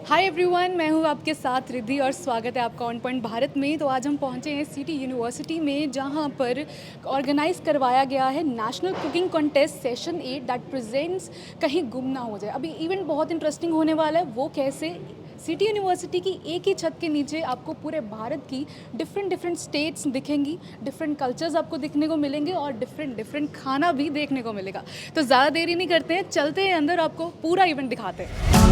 Hi everyone, मैं हूँ आपके साथ रिद्धि और स्वागत है आपका ऑन पॉइंट भारत में। तो आज हम पहुँचे हैं सिटी यूनिवर्सिटी में, जहाँ पर ऑर्गेनाइज करवाया गया है national cooking contest session 8 that presents कहीं गुम ना हो जाए। अभी इवेंट बहुत इंटरेस्टिंग होने वाला है। वो कैसे? सिटी यूनिवर्सिटी की एक ही छत के नीचे आपको पूरे भारत की डिफरेंट स्टेट्स दिखेंगी, डिफरेंट कल्चर्स आपको दिखने को मिलेंगे और डिफरेंट खाना भी देखने को मिलेगा। तो ज़्यादा देरी नहीं करते हैं, चलते हैं अंदर, आपको पूरा इवेंट दिखाते हैं।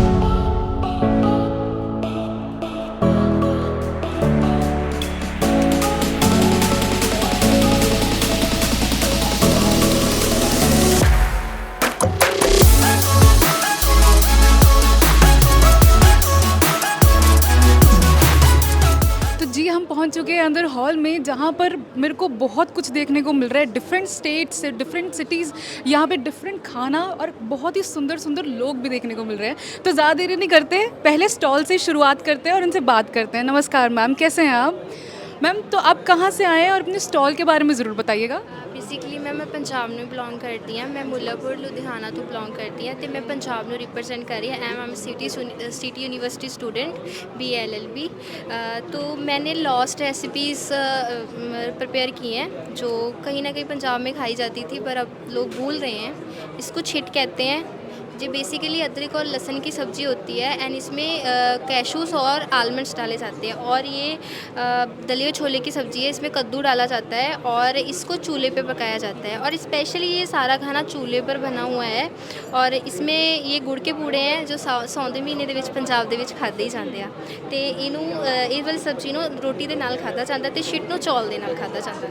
तो जी, हम पहुंच चुके हैं अंदर हॉल में, जहां पर मेरे को बहुत कुछ देखने को मिल रहा है। डिफरेंट स्टेट्स से डिफरेंट सिटीज़, यहाँ पे डिफरेंट खाना और बहुत ही सुंदर सुंदर लोग भी देखने को मिल रहे हैं। तो ज़्यादा देरी नहीं करते, पहले स्टॉल से शुरुआत करते हैं और उनसे बात करते हैं। नमस्कार मैम, कैसे हैं आप? मैम, तो आप कहाँ से आए हैं और अपने स्टॉल के बारे में ज़रूर बताइएगा। बेसिकली मैं पंजाब ਨੂੰ ਬਿਲੋਂਗ ਕਰਦੀ ਹਾਂ। मैं मुल्लापुर लुधियाना ਤੋਂ ਬਿਲੋਂਗ ਕਰਦੀ ਹਾਂ ਤੇ ਮੈਂ ਪੰਜਾਬ ਨੂੰ रिप्रेजेंट कर रही है। Amity university student BLLB। तो मैंने लॉस्ट रेसिपीज़ प्रिपेयर की हैं जो कहीं ना कहीं पंजाब में खाई जाती थी, पर अब लोग भूल रहे हैं। इसको छिट कहते हैं। ये बेसिकली अदरक और लहसुन की सब्ज़ी होती है एंड इसमें कैशूस और आलमंड्स डाले जाते हैं। और ये दलिया छोले की सब्ज़ी है, इसमें कद्दू डाला जाता है और इसको चूल्हे पे पकाया जाता है। और स्पेशली ये सारा खाना चूल्हे पर बना हुआ है और इसमें ये गुड़ के पूड़े हैं जो सौंदे महीने ਦੇ ਵਿੱਚ ਪੰਜਾਬ ਦੇ ਵਿੱਚ ਖਾਦੇ ਹੀ ਜਾਂਦੇ ਆ। ਤੇ ਇਹਨੂੰ ਇਹ ਵਾਲੀ ਸਬਜ਼ੀ ਨੂੰ ਰੋਟੀ ਦੇ ਨਾਲ ਖਾਦਾ ਜਾਂਦਾ ਤੇ ਸ਼ਿਟ ਨੂੰ ਚੌਲ ਦੇ ਨਾਲ ਖਾਦਾ ਜਾਂਦਾ।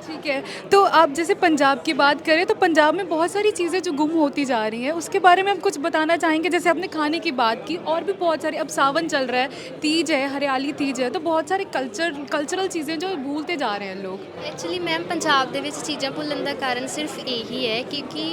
ठीक है। तो आप जैसे पंजाब की बात करें तो पंजाब में बहुत सारी चीज़ें जो गुम होती जा रही हैं, उसके बारे में हम कुछ बताना चाहेंगे। जैसे आपने खाने की बात की, और भी बहुत सारे, अब सावन चल रहा है, तीज है, हरियाली तीज है, तो बहुत सारे कल्चरल चीज़ें जो भूलते जा रहे हैं लोग। ਐਕਚੁਅਲੀ ਮੈਮ ਪੰਜਾਬ ਦੇ ਵਿੱਚ ਚੀਜ਼ਾਂ ਭੁੱਲਣ ਦਾ ਕਾਰਨ ਸਿਰਫ ਇਹੀ ਹੈ ਕਿਉਂਕਿ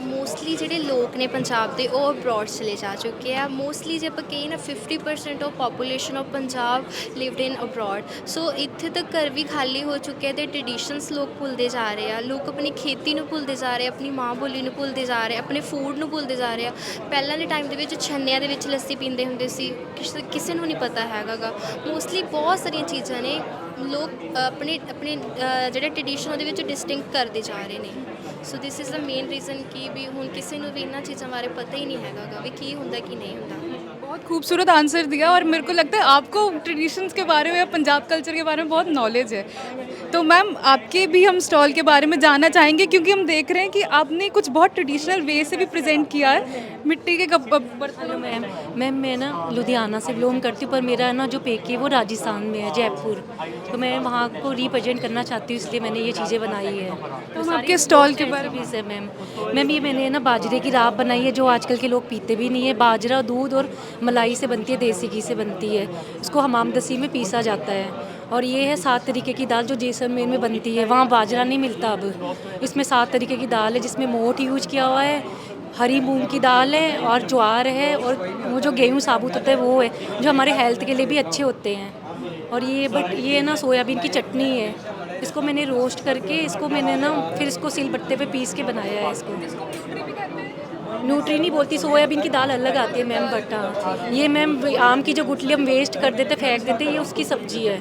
ਮੋਸਟਲੀ ਜਿਹੜੇ ਲੋਕ ਨੇ ਪੰਜਾਬ ਦੇ ਉਹ ਅਬਰੋਡ ਚਲੇ ਜਾ ਚੁੱਕੇ ਆ। ਮੋਸਟਲੀ ਜੇ ਆਪਾਂ ਕਹੀਏ ਨਾ 50% of population of Punjab lived in abroad. So ਇੱਥੇ ਤੱਕ ਘਰ ਵੀ ਖਾਲੀ ਹੋ ਚੁੱਕੇ ਤੇ ਟ੍ਰੈਡੀਸ਼ਨਸ ਲੋਕ ਭੁੱਲਦੇ ਜਾ ਰਹੇ ਆ। ਲੋਕ ਆਪਣੀ ਖੇਤੀ ਨੂੰ ਭੁੱਲਦੇ ਜਾ ਰਹੇ, ਆਪਣੀ ਮਾਂ ਬੋਲੀ ਨੂੰ ਭੁੱਲਦੇ ਜਾ ਰਹੇ, ਆਪਣੇ ਫੂਡ ਨੂੰ ਭੁੱਲਦੇ ਜਾ ਰਹੇ ਆ। ਪਹਿਲਾਂ ਦੇ ਟਾਈਮ ਦੇ ਵਿੱਚ ਛੰਨਿਆਂ ਦੇ ਵਿੱਚ ਲੱਸੀ ਪੀਂਦੇ ਹੁੰਦੇ ਸੀ, ਕਿਸੇ ਨੂੰ ਨਹੀਂ ਪਤਾ ਹੈਗਾ ਗਾ। ਮੋਸਟਲੀ ਬਹੁਤ ਸਾਰੀਆਂ ਚੀਜ਼ਾਂ ਨੇ ਲੋਕ ਆਪਣੇ ਆਪਣੇ ਜਿਹੜੇ ਟ੍ਰੈਡੀਸ਼ਨ ਉਹਦੇ ਵਿੱਚ ਡਿਸਟਿੰਕਟ ਕਰਦੇ ਜਾ ਰਹੇ ਨੇ। So this is the main reason ਕਿ ਵੀ ਹੁਣ ਕਿਸੇ ਨੂੰ ਵੀ ਇਹਨਾਂ ਚੀਜ਼ਾਂ ਬਾਰੇ ਪਤਾ ਹੀ ਨਹੀਂ ਹੈਗਾ ਗਾ ਵੀ ਕੀ ਹੁੰਦਾ ਕੀ नहीं ਹੁੰਦਾ। बहुत खूबसूरत आंसर दिया, और मेरे को लगता है आपको ट्रेडिशंस के बारे में या पंजाब कल्चर के बारे में बहुत नॉलेज है। तो मैम, आपके भी हम स्टॉल के बारे में जानना चाहेंगे, क्योंकि हम देख रहे हैं कि आपने कुछ बहुत ट्रेडिशनल वे से भी प्रेजेंट किया है मिट्टी के बर्तनों हेलो में। मैम मैं ना लुधियाना से बिलोंग करती हूँ, पर मेरा ना जो पेके है वो राजस्थान में है, जयपुर। तो मैं वहाँ को रिप्रेजेंट करना चाहती हूँ, इसलिए मैंने ये चीज़ें बनाई है। तो हम आपके स्टॉल के बारे में रेसिपीज़ है मैम ये मैंने ना बाजरे की राब बनाई है, जो आजकल के लोग पीते भी नहीं है। बाजरा, दूध और मलाई से बनती है, देसी घी से बनती है। इसको हमाम दसी में पीसा जाता है। और ये है 7 तरीके की दाल जो जैसलमेर में बनती है, वहाँ बाजरा नहीं मिलता अब। इसमें 7 तरीके की दाल है, जिसमें मोठ यूज किया हुआ है, हरी मूंग की दाल है और ज्वार है, और वो जो गेहूँ साबुत होता है वो है, जो हमारे हेल्थ के लिए भी अच्छे होते हैं। और ये ना सोयाबीन की चटनी है। इसको मैंने रोस्ट करके इसको मैंने ना फिर इसको सिलबट्टे पे पीस के बनाया है। इसको न्यूट्री नहीं बोलती, सोयाबीन की दाल अलग आती है मैम। बट हाँ, ये मैम आम की जो गुठली हम वेस्ट कर देते फेंक देते, ये उसकी सब्जी है,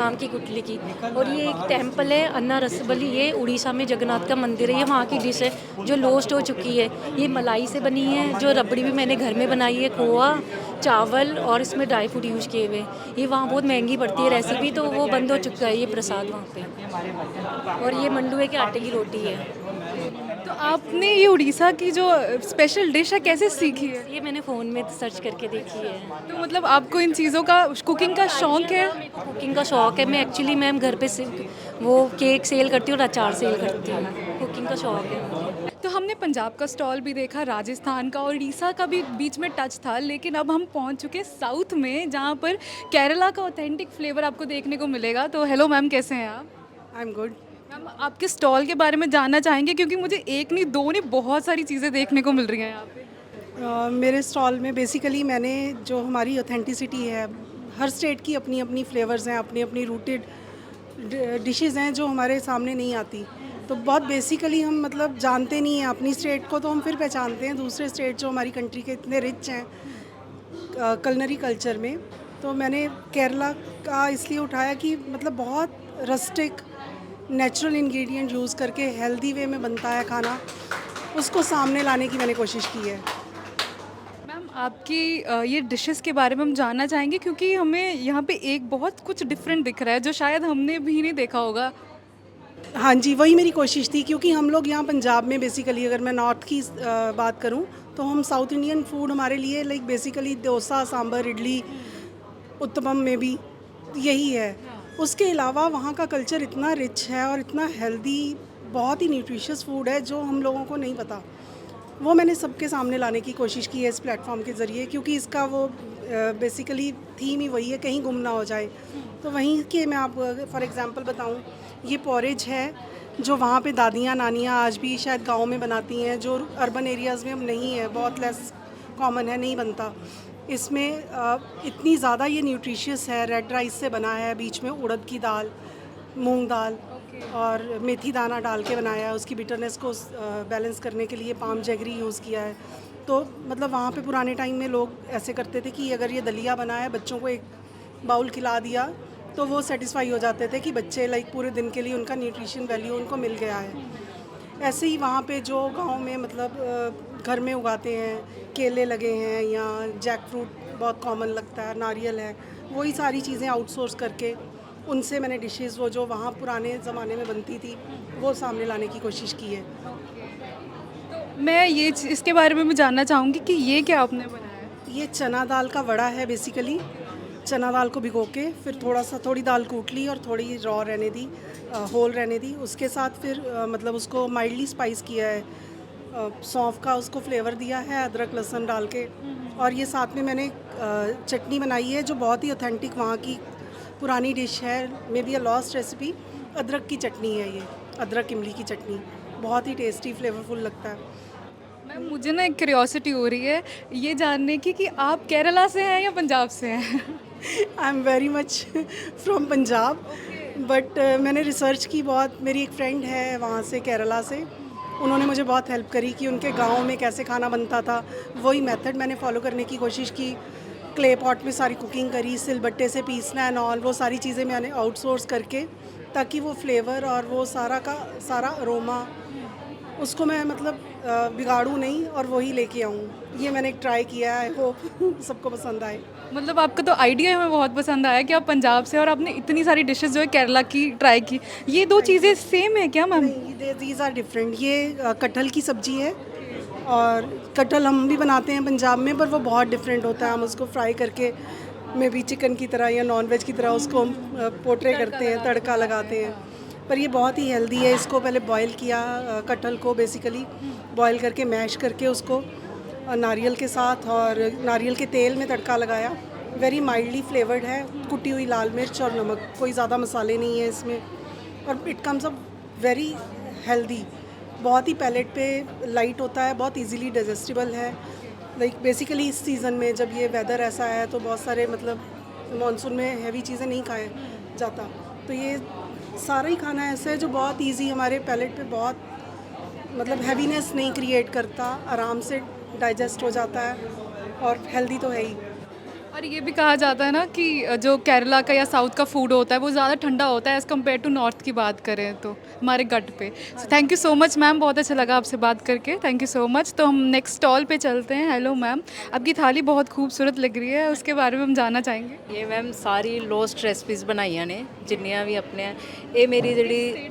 आम की गुठली की। और ये एक टेम्पल है अन्ना रसबली, ये उड़ीसा में जगन्नाथ का मंदिर है, ये वहाँ की डिश है जो लोस्ट हो चुकी है। ये मलाई से बनी है, जो रबड़ी भी मैंने घर में बनाई है, खोआ, चावल और इसमें ड्राई फ्रूट यूज किए हुए। ये वहाँ बहुत महंगी पड़ती है रेसिपी, तो वो बंद हो चुका है ये प्रसाद वहाँ पे। और ये मंडुए के आटे की रोटी है। तो आपने ये उड़ीसा की जो स्पेशल डिश है कैसे सीखी है? ये मैंने फ़ोन में सर्च करके देखी है। तो मतलब आपको इन चीज़ों का, कुकिंग का शौक है? कुकिंग का शौक है। मैं एक्चुअली मैम घर पे वो केक सेल करती हूँ और अचार सेल करती हूँ। कुकिंग का शौक है मुझे। तो हमने पंजाब का स्टॉल भी देखा, राजस्थान का और उड़ीसा का भी बीच में टच था, लेकिन अब हम पहुंच चुके साउथ में, जहां पर केरला का ऑथेंटिक फ्लेवर आपको देखने को मिलेगा। तो हेलो मैम, कैसे हैं आप? I am good. मैम, आपके स्टॉल के बारे में जानना चाहेंगे, क्योंकि मुझे एक नहीं दो नहीं बहुत सारी चीज़ें देखने को मिल रही हैं यहाँ पे। मेरे स्टॉल में बेसिकली मैंने जो हमारी ऑथेंटिसिटी है, हर स्टेट की अपनी अपनी फ्लेवर्स हैं, अपनी अपनी रूटेड डिशेस हैं जो हमारे सामने नहीं आती। तो बहुत बेसिकली हम मतलब जानते नहीं हैं अपनी स्टेट को, तो हम फिर पहचानते हैं दूसरे स्टेट जो हमारी कंट्री के इतने रिच हैं। कलनरी कल्चर में। तो मैंने केरला का इसलिए उठाया कि मतलब बहुत रस्टिक नेचुरल इंग्रेडिएंट यूज़ करके हेल्दी वे में बनता है खाना, उसको सामने लाने की मैंने कोशिश की है। मैम आपकी ये डिशेस के बारे में हम जानना चाहेंगे क्योंकि हमें यहाँ पे एक बहुत कुछ डिफरेंट दिख रहा है जो शायद हमने भी नहीं देखा होगा। हाँ जी, वही मेरी कोशिश थी क्योंकि हम लोग यहाँ पंजाब में बेसिकली, अगर मैं नॉर्थ की बात करूँ तो हम साउथ इंडियन फूड हमारे लिए लाइक बेसिकली डोसा, सांभर, इडली, उत्तपम में भी यही है। उसके अलावा वहाँ का कल्चर इतना रिच है और इतना हेल्दी, बहुत ही न्यूट्रिशियस फूड है जो हम लोगों को नहीं पता। वो मैंने सबके सामने लाने की कोशिश की है इस प्लेटफॉर्म के ज़रिए, क्योंकि इसका वो बेसिकली थीम ही वही है, कहीं गुम ना हो जाए। तो वहीं के मैं आपको फॉर एग्जांपल बताऊं, ये पॉरेज है जो वहाँ पे दादियाँ नानियाँ आज भी शायद गांव में बनाती हैं, जो अर्बन एरियाज़ में अब नहीं है, बहुत लेस कॉमन है, नहीं बनता। इसमें इतनी ज़्यादा ये न्यूट्रिशियस है, रेड राइस से बना है, बीच में उड़द की दाल, मूंग दाल और मेथी दाना डाल के बनाया है। उसकी बिटरनेस को बैलेंस करने के लिए पाम जैगरी यूज़ किया है। तो मतलब वहाँ पे पुराने टाइम में लोग ऐसे करते थे कि अगर ये दलिया बना है, बच्चों को एक बाउल खिला दिया तो वो सेटिस्फाई हो जाते थे कि बच्चे लाइक पूरे दिन के लिए उनका न्यूट्रिशन वैल्यू उनको मिल गया है। ऐसे ही वहाँ पे जो गांव में मतलब घर में उगाते हैं, केले लगे हैं या जैक फ्रूट बहुत कॉमन लगता है, नारियल है, वही सारी चीज़ें आउटसोर्स करके उनसे मैंने डिशेज़ वो जो वहाँ पुराने ज़माने में बनती थी वो सामने लाने की कोशिश की है। मैं ये इसके बारे में भी जानना चाहूँगी कि ये क्या आपने बनाया है? ये चना दाल का वड़ा है बेसिकली। चना दाल को भिगो के फिर थोड़ी दाल कूट ली और थोड़ी रॉ रहने दी, होल रहने दी। उसके साथ फिर मतलब उसको माइल्डली स्पाइस किया है, सौंफ का उसको फ्लेवर दिया है, अदरक लहसुन डाल के। और ये साथ में मैंने चटनी बनाई है जो बहुत ही ऑथेंटिक वहाँ की पुरानी डिश है, may be a lost recipe. अदरक की चटनी है ये, अदरक इमली की चटनी, बहुत ही टेस्टी फ्लेवरफुल लगता है। मैम मुझे ना एक क्यूरियोसिटी हो रही है ये जानने की कि आप केरला से हैं या पंजाब से हैं? I am very much from Punjab, but मैंने रिसर्च की बहुत। मेरी एक फ्रेंड है वहाँ से, केरला से, उन्होंने मुझे बहुत हेल्प करी कि उनके गांव में कैसे खाना बनता था। वही मेथड मैंने फॉलो करने की कोशिश की। क्ले पॉट में सारी कुकिंग करी, सिलबट्टे से पीसना एंड ऑल, वो सारी चीज़ें मैंने आउटसोर्स करके, ताकि वो फ्लेवर और वो सारा का सारा अरोमा उसको मैं मतलब बिगाड़ूँ नहीं और वही लेके आऊँ। ये मैंने एक ट्राई किया है, आई होप सबको पसंद आए। मतलब आपका तो आइडिया हमें बहुत पसंद आया कि आप पंजाब से और आपने इतनी सारी डिशेस जो है केरला की ट्राई की। ये दो चीज़ें सेम है क्या मैम? नहीं, दीज आर डिफरेंट। ये कटहल की सब्जी है और कटहल हम भी बनाते हैं पंजाब में, पर वो बहुत डिफरेंट होता है। हम उसको फ्राई करके मे बी चिकन की तरह या नॉन वेज की तरह उसको हम पोर्ट्रे करते हैं, तड़का लगाते हैं। पर ये बहुत ही हेल्दी है। इसको पहले बॉईल किया, कटहल को बेसिकली बॉईल करके मैश करके उसको नारियल के साथ और नारियल के तेल में तड़का लगाया। वेरी माइल्डली फ्लेवर्ड है, कुटी हुई लाल मिर्च और नमक, कोई ज़्यादा मसाले नहीं है इसमें। और it comes up very healthy, बहुत ही पैलेट पे लाइट होता है, बहुत इजीली डाइजेस्टिबल है। लाइक बेसिकली इस सीज़न में जब ये वेदर ऐसा है तो बहुत सारे मतलब मानसून में हैवी चीज़ें नहीं खाया जाता, तो ये सारा ही खाना ऐसा है जो बहुत इजी हमारे पैलेट पे बहुत मतलब हैवीनेस नहीं क्रिएट करता, आराम से डाइजेस्ट हो जाता है और हेल्दी तो है ही। और ये भी कहा जाता है ना कि जो केरला का या साउथ का फूड होता है वो ज़्यादा ठंडा होता है एज़ कम्पेयर टू नॉर्थ की बात करें तो हमारे गट पे। So thank you so much ma'am, बहुत अच्छा लगा आपसे बात करके, थैंक यू सो मच। तो हम नेक्स्ट स्टॉल पे चलते हैं। हेलो मैम, आपकी थाली बहुत खूबसूरत लग रही है, उसके बारे में हम जानना चाहेंगे। ये मैम सारी लोस्ट रेसिपीज़ बनाइया ने जिन्नियां भी अपने, ये मेरी ਜਿਹੜੀ